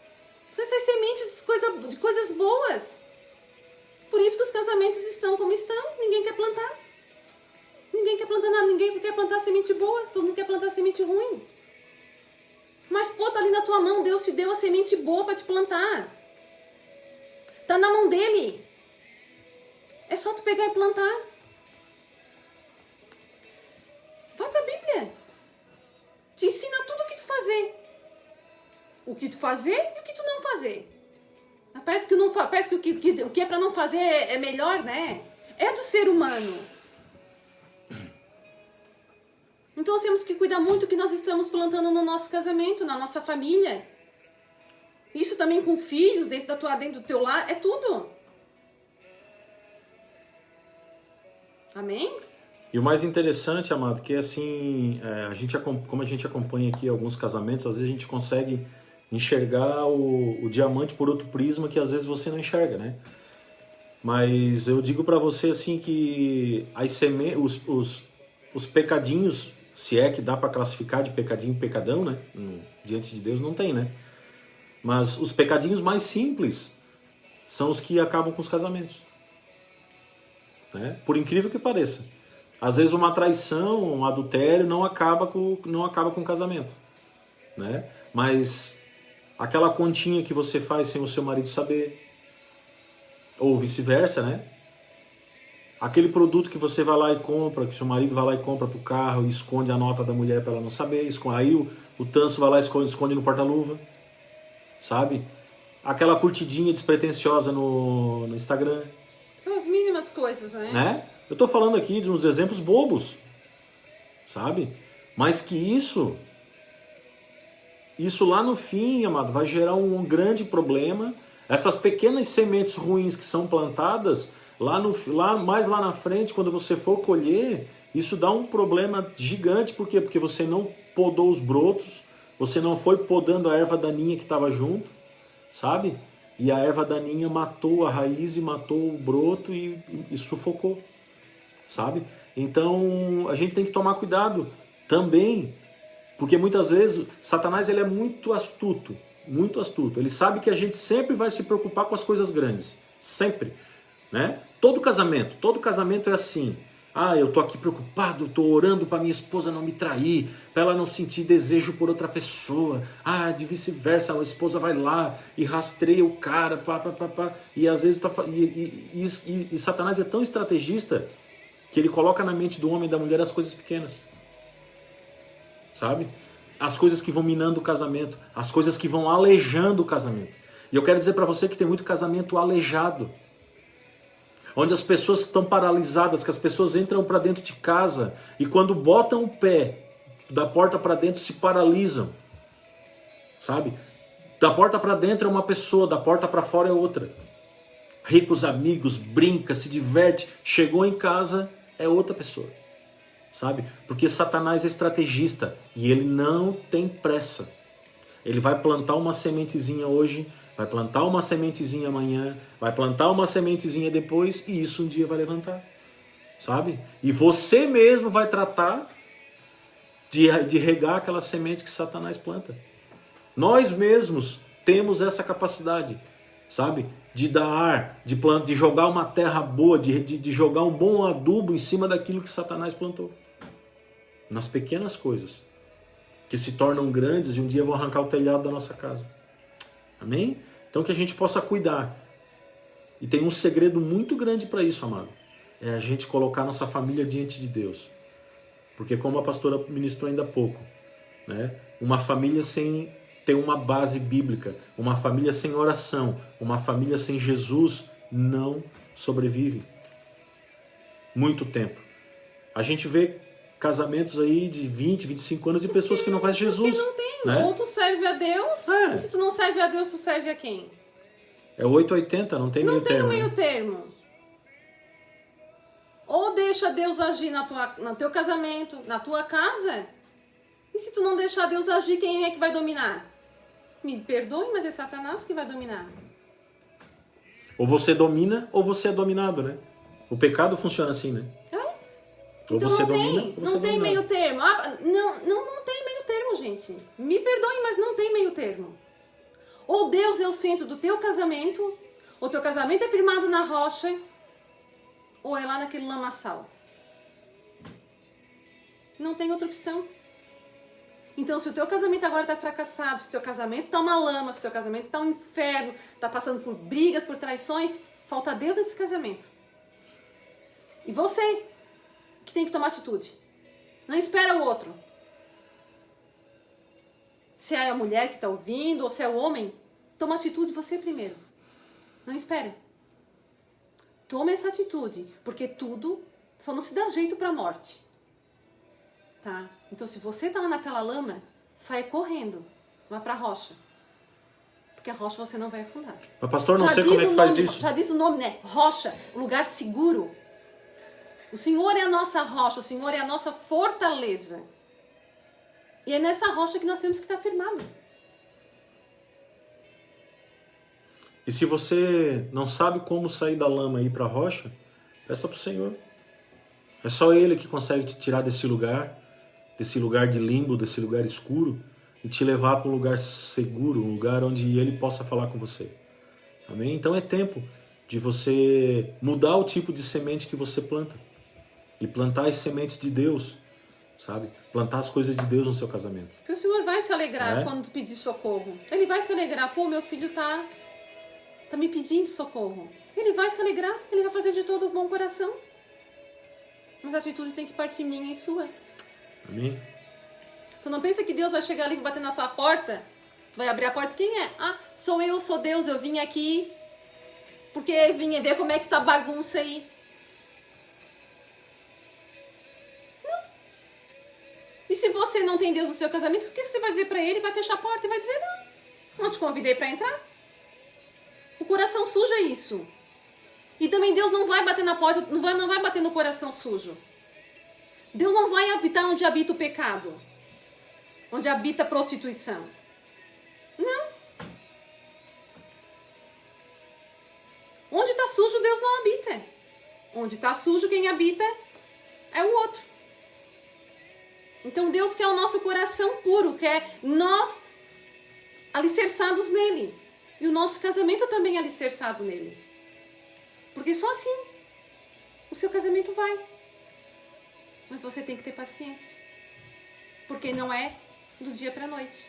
São essas sementes de coisas boas. Por isso que os casamentos estão como estão. Ninguém quer plantar. Ninguém quer plantar nada. Ninguém quer plantar semente boa. Todo mundo quer plantar semente ruim. Mas, pô, tá ali na tua mão. Deus te deu a semente boa para te plantar. Tá na mão dele. É só tu pegar e plantar. Vai pra Bíblia. Te ensina tudo o que tu fazer. O que tu fazer e o que tu não fazer. Parece que o que é pra não fazer é melhor, né? É do ser humano. Então nós temos que cuidar muito do que nós estamos plantando no nosso casamento, na nossa família. Isso também com filhos, dentro do teu lar, é tudo. Amém? E o mais interessante, amado, que assim, como a gente acompanha aqui alguns casamentos, às vezes a gente consegue enxergar o diamante por outro prisma que às vezes você não enxerga, né? Mas eu digo pra você assim que os pecadinhos Se é que dá para classificar de pecadinho em pecadão, né? Diante de Deus não tem, né? Mas os pecadinhos mais simples são os que acabam com os casamentos. Né? Por incrível que pareça. Às vezes uma traição, um adultério não acaba com o casamento. Né? Mas aquela continha que você faz sem o seu marido saber, ou vice-versa, né? Aquele produto que você vai lá e compra, que seu marido vai lá e compra pro carro e esconde a nota da mulher para ela não saber, aí o tanso vai lá e esconde no porta-luva, sabe? Aquela curtidinha despretensiosa no Instagram. São as mínimas coisas, Né? Eu tô falando aqui de uns exemplos bobos, sabe? Mas que isso lá no fim, amado, vai gerar um grande problema. Essas pequenas sementes ruins que são plantadas, mais lá na frente, quando você for colher, isso dá um problema gigante. Por quê? Porque você não podou os brotos, você não foi podando a erva daninha que estava junto, sabe? E a erva daninha matou a raiz e matou o broto e sufocou, sabe? Então a gente tem que tomar cuidado também, porque muitas vezes Satanás ele é muito astuto, muito astuto. Ele sabe que a gente sempre vai se preocupar com as coisas grandes, sempre, né? Todo casamento é assim. Ah, eu tô aqui preocupado, tô orando para minha esposa não me trair, para ela não sentir desejo por outra pessoa. Ah, de vice-versa, a esposa vai lá e rastreia o cara, e às vezes e Satanás é tão estrategista que ele coloca na mente do homem e da mulher as coisas pequenas. Sabe? As coisas que vão minando o casamento, as coisas que vão aleijando o casamento. E eu quero dizer para você que tem muito casamento aleijado, onde as pessoas estão paralisadas, que as pessoas entram para dentro de casa e quando botam o pé da porta para dentro se paralisam, sabe? Da porta para dentro é uma pessoa, da porta para fora é outra. Ricos amigos, brinca, se diverte, chegou em casa é outra pessoa, sabe? Porque Satanás é estrategista e ele não tem pressa. Ele vai plantar uma sementezinha hoje, vai plantar uma sementezinha amanhã, vai plantar uma sementezinha depois e isso um dia vai levantar, sabe? E você mesmo vai tratar de regar aquela semente que Satanás planta. Nós mesmos temos essa capacidade, sabe? De dar ar, de jogar uma terra boa, de jogar um bom adubo em cima daquilo que Satanás plantou. Nas pequenas coisas, que se tornam grandes e um dia vão arrancar o telhado da nossa casa. Amém? Então que a gente possa cuidar. E tem um segredo muito grande para isso, amado. É a gente colocar nossa família diante de Deus. Porque como a pastora ministrou ainda há pouco, né? Uma família sem ter uma base bíblica, uma família sem oração, uma família sem Jesus não sobrevive. Muito tempo. A gente vê casamentos aí de 20, 25 anos de pessoas que não conhecem Jesus. Porque não tem, né? Ou tu serve a Deus, e se tu não serve a Deus, tu serve a quem? É 880, não tem meio termo. Não tem meio termo. Ou deixa Deus agir no teu casamento, na tua casa, e se tu não deixar Deus agir, quem é que vai dominar? Me perdoe, mas é Satanás que vai dominar. Ou você domina, ou você é dominado, né? O pecado funciona assim, né? Ou Então você não domina, tem, ou você não tem é dominado. meio termo. Não tem meio termo, gente. Me perdoem, mas não tem meio termo. Ou Deus é o centro do teu casamento, ou teu casamento é firmado na rocha, ou é lá naquele lamaçal. Não tem outra opção. Então, se o teu casamento agora está fracassado, se o teu casamento está uma lama, se o teu casamento está um inferno, está passando por brigas, por traições, falta Deus nesse casamento. E você que tem que tomar atitude. Não espera o outro. Se é a mulher que está ouvindo, ou se é o homem, toma atitude você primeiro. Não espere. Toma essa atitude, porque tudo só não se dá jeito para a morte. Tá? Então, se você está lá naquela lama, sai correndo. Vá para a rocha. Porque a rocha você não vai afundar. Mas pastor, não sei como é que faz isso. Já diz o nome, né? Rocha, lugar seguro. O Senhor é a nossa rocha, o Senhor é a nossa fortaleza. E é nessa rocha que nós temos que estar firmados. E se você não sabe como sair da lama e ir para a rocha, peça para o Senhor. É só Ele que consegue te tirar desse lugar desse lugar de limbo, desse lugar escuro, e te levar para um lugar seguro, um lugar onde Ele possa falar com você. Amém? Então é tempo de você mudar o tipo de semente que você planta. E plantar as sementes de Deus, sabe? Plantar as coisas de Deus no seu casamento. Porque o Senhor vai se alegrar É? quando tu pedir socorro. Ele vai se alegrar. Pô, meu filho tá me pedindo socorro. Ele vai se alegrar. Ele vai fazer de todo o bom coração. Mas a atitude tem que partir minha e sua. Amém? Tu não pensa que Deus vai chegar ali e bater na tua porta? Tu vai abrir a porta, quem é? Ah, sou eu, sou Deus, eu vim aqui porque vim ver como é que tá a bagunça aí. Não. E se você não tem Deus no seu casamento, o que você vai dizer pra ele? Vai fechar a porta e vai dizer não te convidei pra entrar. O coração sujo é isso. E também Deus não vai bater na porta, não vai bater no coração sujo. Deus não vai habitar onde habita o pecado. Onde habita a prostituição. Não. Onde está sujo, Deus não habita. Onde está sujo, quem habita é o outro. Então Deus quer o nosso coração puro, quer nós alicerçados nele. E o nosso casamento também é alicerçado nele. Porque só assim o seu casamento vai. Mas você tem que ter paciência. Porque não é do dia para a noite.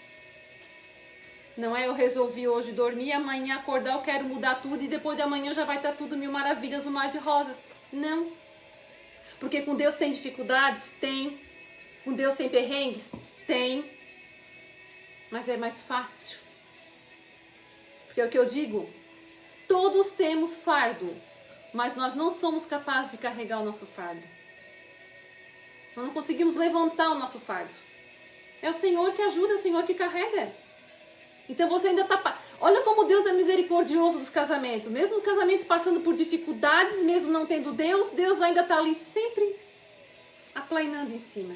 Não é eu resolvi hoje dormir, amanhã acordar, eu quero mudar tudo e depois de amanhã já vai estar tudo mil maravilhas, um mar de rosas. Não. Porque com Deus tem dificuldades? Tem. Com Deus tem perrengues? Tem. Mas é mais fácil. Porque é o que eu digo, todos temos fardo, mas nós não somos capazes de carregar o nosso fardo. Nós não conseguimos levantar o nosso fardo. É o Senhor que ajuda, é o Senhor que carrega. Então você ainda está... Olha como Deus é misericordioso dos casamentos. Mesmo o casamento passando por dificuldades, mesmo não tendo Deus, Deus ainda está ali sempre aplainando em cima.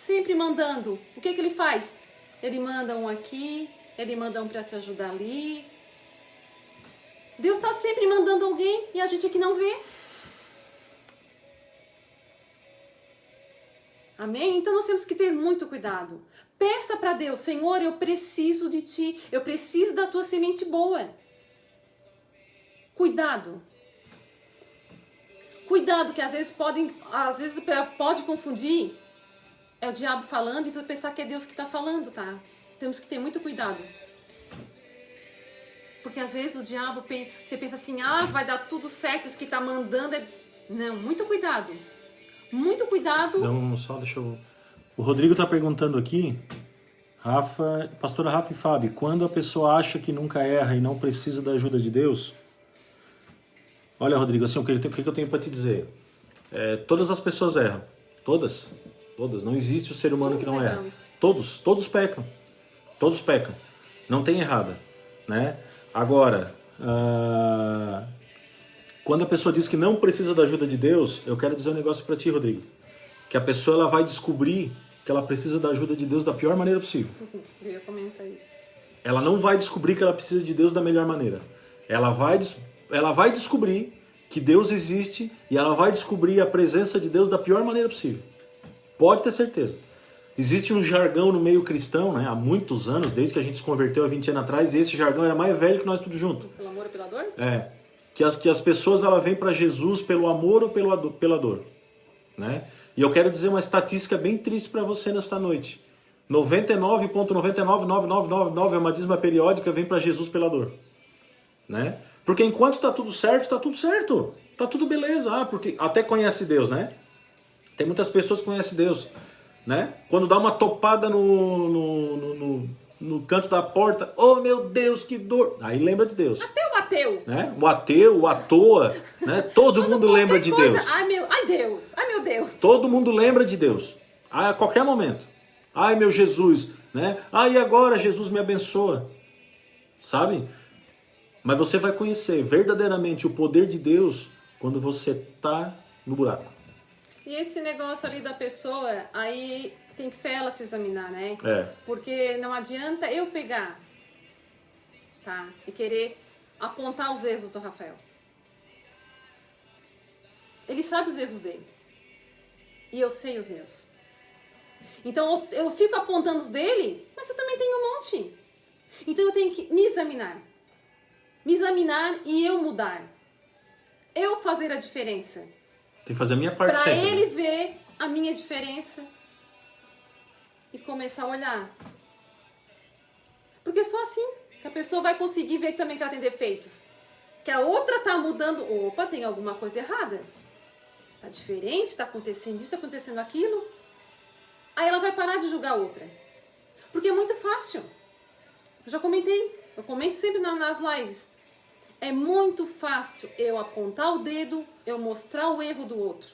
Sempre mandando. O que Ele faz? Ele manda um aqui, Ele manda um para te ajudar ali. Deus está sempre mandando alguém e a gente aqui não vê. Amém? Então nós temos que ter muito cuidado. Peça para Deus, Senhor, eu preciso de Ti, eu preciso da Tua semente boa. Cuidado. Cuidado, que às vezes pode confundir. É o diabo falando e pensar que é Deus que está falando, tá? Temos que ter muito cuidado. Porque às vezes o diabo, você pensa assim, vai dar tudo certo, isso que está mandando é... Não, muito cuidado. Muito cuidado. Não, só deixa eu... O Rodrigo está perguntando aqui, pastora Rafa e Fábio, quando a pessoa acha que nunca erra e não precisa da ajuda de Deus... Olha, Rodrigo, assim, o que eu tenho para te dizer? Todas as pessoas erram. Todas. Não existe o ser humano que não erra. Todos pecam. Todos pecam. Não tem errada, né? Agora, quando a pessoa diz que não precisa da ajuda de Deus, eu quero dizer um negócio para ti, Rodrigo. Que a pessoa ela vai descobrir que ela precisa da ajuda de Deus da pior maneira possível. Eu ia comentar isso. Ela não vai descobrir que ela precisa de Deus da melhor maneira. Ela vai descobrir que Deus existe e ela vai descobrir a presença de Deus da pior maneira possível. Pode ter certeza. Existe um jargão no meio cristão, né, há muitos anos, desde que a gente se converteu há 20 anos atrás, e esse jargão era mais velho que nós tudo junto. Pelo amor ou pela dor? Que as pessoas ela vêm para Jesus pelo amor ou pela dor. Né? E eu quero dizer uma estatística bem triste para você nesta noite. 99,99999 é uma dízima periódica, vem para Jesus pela dor. Né? Porque enquanto está tudo certo, está tudo certo. Está tudo beleza. Porque até conhece Deus, né? Tem muitas pessoas que conhecem Deus. Né? Quando dá uma topada no canto da porta, oh meu Deus, que dor. Aí lembra de Deus. Até o ateu. Né? O ateu, o à toa, né? Todo mundo lembra de Deus. Ai meu Deus. Todo mundo lembra de Deus. A qualquer momento. Ai meu Jesus, né? E agora Jesus me abençoa. Sabe? Mas você vai conhecer verdadeiramente o poder de Deus quando você tá no buraco. E esse negócio ali da pessoa, aí tem que ser ela se examinar, né? Porque não adianta eu pegar, tá? E querer apontar os erros do Rafael. Ele sabe os erros dele. E eu sei os meus. Então eu fico apontando os dele, mas eu também tenho um monte. Então eu tenho que me examinar. Me examinar e eu mudar. Eu fazer a diferença. Tem que fazer a minha parte Para sempre. ele Né? ver a minha diferença e começar a olhar. Porque só assim que a pessoa vai conseguir ver também que ela tem defeitos. Que a outra tá mudando. Opa, tem alguma coisa errada. Tá diferente, tá acontecendo isso, tá acontecendo aquilo. Aí ela vai parar de julgar a outra. Porque é muito fácil. Eu já comentei. Eu comento sempre nas lives. É muito fácil eu apontar o dedo, eu mostrar o erro do outro.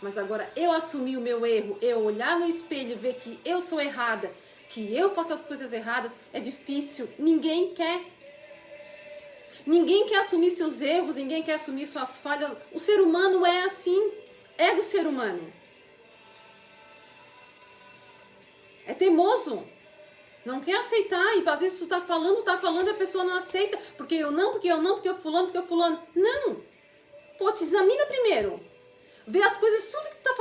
Mas agora eu assumir o meu erro, eu olhar no espelho e ver que eu sou errada, que eu faço as coisas erradas, é difícil. Ninguém quer. Ninguém quer assumir seus erros, ninguém quer assumir suas falhas. O ser humano é assim. É do ser humano. É teimoso. Não quer aceitar. E às vezes tu tá falando e a pessoa não aceita. Porque eu não, porque eu fulano. Não. Pô, te examina primeiro. Vê as coisas, tudo que tu tá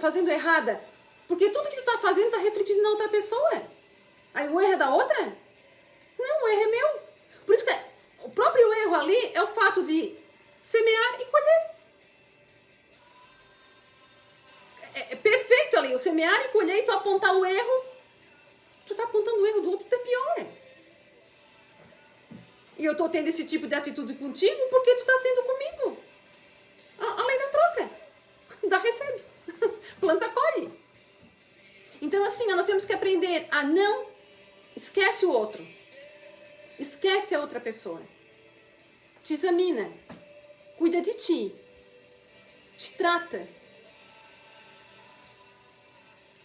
fazendo errada. Porque tudo que tu tá fazendo tá refletindo na outra pessoa. Aí o erro é da outra? Não, o erro é meu. Por isso que o próprio erro ali é o fato de semear e colher. É perfeito ali, o semear e colher e tu apontar o erro. Tu tá apontando o erro do outro, tu é pior. E eu tô tendo esse tipo de atitude contigo porque tu tá tendo comigo. A lei da troca. Dá, recebe. Planta, colhe. Então assim, nós temos que aprender a não... Esquece o outro. Esquece a outra pessoa. Te examina. Cuida de ti. Te trata.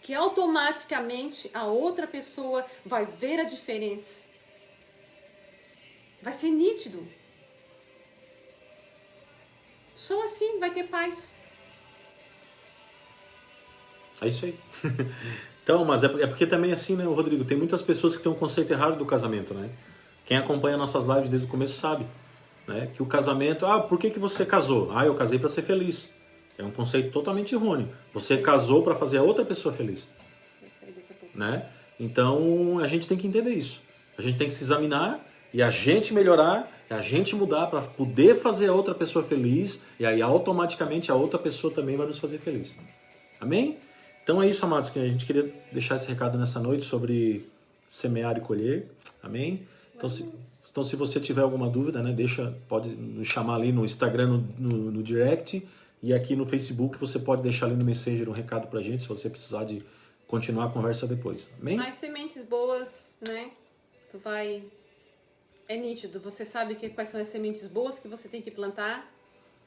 Que automaticamente a outra pessoa vai ver a diferença. Vai ser nítido. Só assim vai ter paz. É isso aí. Então, mas é porque também assim, né, Rodrigo, tem muitas pessoas que têm um conceito errado do casamento, né? Quem acompanha nossas lives desde o começo sabe, né? Que o casamento... por que você casou? Eu casei para ser feliz. É um conceito totalmente errôneo. Você casou para fazer a outra pessoa feliz. Né? Então, a gente tem que entender isso. A gente tem que se examinar e a gente melhorar, a gente mudar para poder fazer a outra pessoa feliz e aí automaticamente a outra pessoa também vai nos fazer feliz. Amém? Então é isso, amados, que a gente queria deixar esse recado nessa noite sobre semear e colher. Amém? Então se você tiver alguma dúvida, né, pode nos chamar ali no Instagram, no direct, e aqui no Facebook você pode deixar ali no Messenger um recado pra gente, se você precisar de continuar a conversa depois. Amém? As sementes boas, né? Tu vai... É nítido, você sabe quais são as sementes boas que você tem que plantar.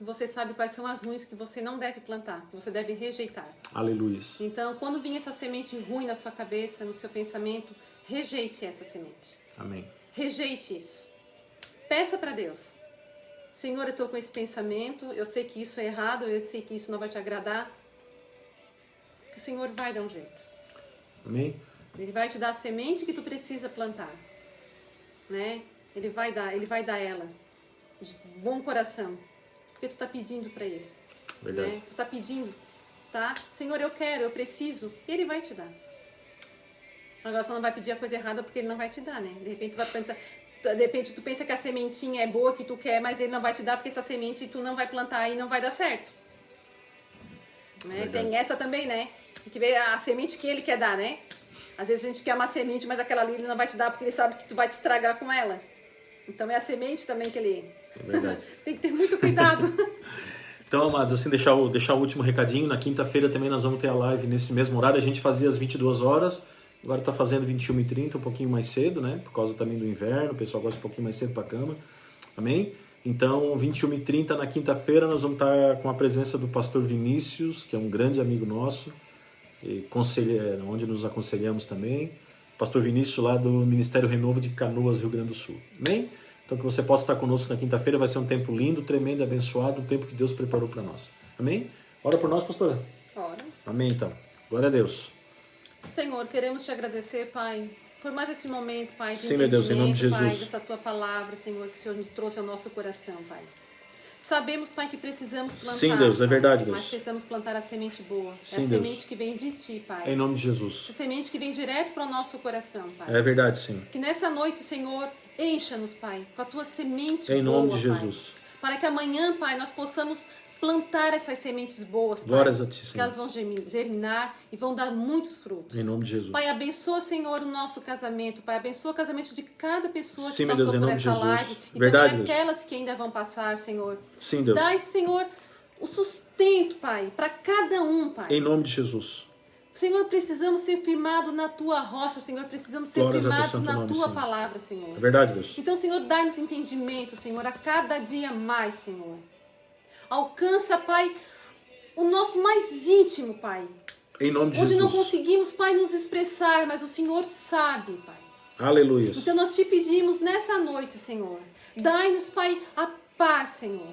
Você sabe quais são as ruins que você não deve plantar, que você deve rejeitar. Aleluia. Então, quando vir essa semente ruim na sua cabeça, no seu pensamento, rejeite essa semente. Amém. Rejeite isso. Peça para Deus. Senhor, eu estou com esse pensamento, eu sei que isso é errado, eu sei que isso não vai te agradar. Que o Senhor vai dar um jeito. Amém? Ele vai te dar a semente que tu precisa plantar. Né? Ele vai dar ela. De bom coração. Porque tu está pedindo para Ele. Verdade. Né? Tu está pedindo, tá? Senhor, eu quero, eu preciso. Ele vai te dar. Agora só não vai pedir a coisa errada porque Ele não vai te dar, né? De repente tu vai plantar... De repente tu pensa que a sementinha é boa, que tu quer, mas Ele não vai te dar porque essa semente tu não vai plantar e não vai dar certo. Né? Tem essa também, né? Tem que ver a semente que Ele quer dar, né? Às vezes a gente quer uma semente, mas aquela ali Ele não vai te dar porque Ele sabe que tu vai te estragar com ela. Então é a semente também que Ele... É verdade. Tem que ter muito cuidado. Então, amados, assim, deixar o último recadinho. Na quinta-feira também nós vamos ter a live nesse mesmo horário. A gente fazia às 22 horas. Agora está fazendo 21h30, um pouquinho mais cedo, né? Por causa também do inverno. O pessoal gosta um pouquinho mais cedo para a cama. Amém? Então, 21h30 na quinta-feira nós vamos estar com a presença do pastor Vinícius, que é um grande amigo nosso, e onde nos aconselhamos também. Pastor Vinícius lá do Ministério Renovo de Canoas, Rio Grande do Sul. Amém? Então que você possa estar conosco na quinta-feira, vai ser um tempo lindo, tremendo, abençoado, um tempo que Deus preparou para nós. Amém? Ora por nós, pastora. Ora. Amém, então. Glória a Deus. Senhor, queremos te agradecer, Pai, por mais esse momento, Pai, de Sim, meu Deus, em nome de entendimento, Pai, Jesus. dessa tua palavra, Senhor, que o Senhor nos trouxe ao nosso coração, Pai. Sabemos, Pai, que precisamos plantar. Sim, Deus, é verdade, Deus. Mas precisamos plantar a semente boa. Sim, a Deus. semente que vem de Ti, Pai. Em nome de Jesus. A semente que vem direto para o nosso coração, Pai. É verdade, sim. Que nessa noite, Senhor, encha-nos, Pai, com a Tua semente Em boa, nome de Pai. Jesus. Para que amanhã, Pai, nós possamos plantar essas sementes boas, Pai. Glórias a Ti, Que Senhor. elas vão germinar e vão dar muitos frutos. Em nome de Jesus. Pai, abençoa, Senhor, o nosso casamento. Pai, abençoa o casamento de cada pessoa Sim, que meu Deus, passou em por nome de essa Jesus. live. E Verdade, também Deus. aquelas que ainda vão passar, Senhor. Sim, Deus. Dai, Senhor, o sustento, Pai, para cada um, Pai. Em nome de Jesus. Senhor, precisamos ser firmados na Tua rocha, Senhor. Precisamos ser Glórias a Teu firmados santo na nome, Tua Senhor. palavra, Senhor. É verdade, Deus. Então, Senhor, dai-nos entendimento, Senhor, a cada dia mais, Senhor. Alcança, Pai, o nosso mais íntimo, Pai. Em nome de Onde não Jesus. conseguimos, Pai, nos expressar, mas o Senhor sabe, Pai. Aleluia. Então nós te pedimos nessa noite, Senhor. Dai-nos, Pai, a paz, Senhor.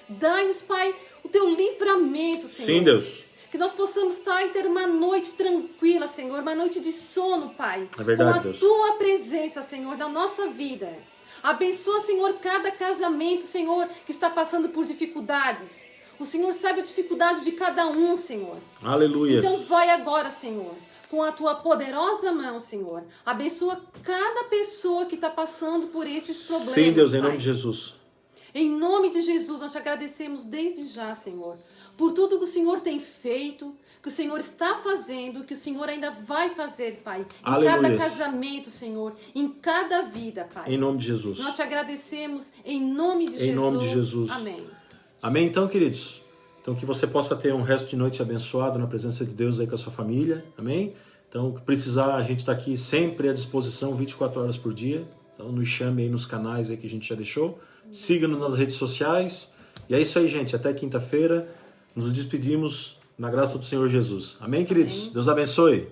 Dai-nos, Pai, o Teu livramento, Senhor. Sim, Deus. Que nós possamos, Pai, ter uma noite tranquila, Senhor. Uma noite de sono, Pai. É verdade, com a Deus. Tua presença, Senhor, na nossa vida. Abençoa, Senhor, cada casamento, Senhor, que está passando por dificuldades. O Senhor sabe a dificuldade de cada um, Senhor. Aleluia. Então vai agora, Senhor, com a Tua poderosa mão, Senhor. Abençoa cada pessoa que está passando por esses problemas, Sim, Deus, em Pai. nome de Jesus. Em nome de Jesus, nós te agradecemos desde já, Senhor, por tudo que o Senhor tem feito, que o Senhor está fazendo, que o Senhor ainda vai fazer, Pai. Em Aleluia. cada casamento, Senhor, em cada vida, Pai. Em nome de Jesus. Nós te agradecemos em nome de Jesus. Em nome de Jesus. Amém. Amém, então, queridos? Então, que você possa ter um resto de noite abençoado na presença de Deus aí com a sua família. Amém? Então, que precisar, a gente está aqui sempre à disposição, 24 horas por dia. Então, nos chame aí nos canais aí que a gente já deixou. Siga-nos nas redes sociais. E é isso aí, gente. Até quinta-feira. Nos despedimos na graça do Senhor Jesus. Amém, queridos? Amém. Deus abençoe.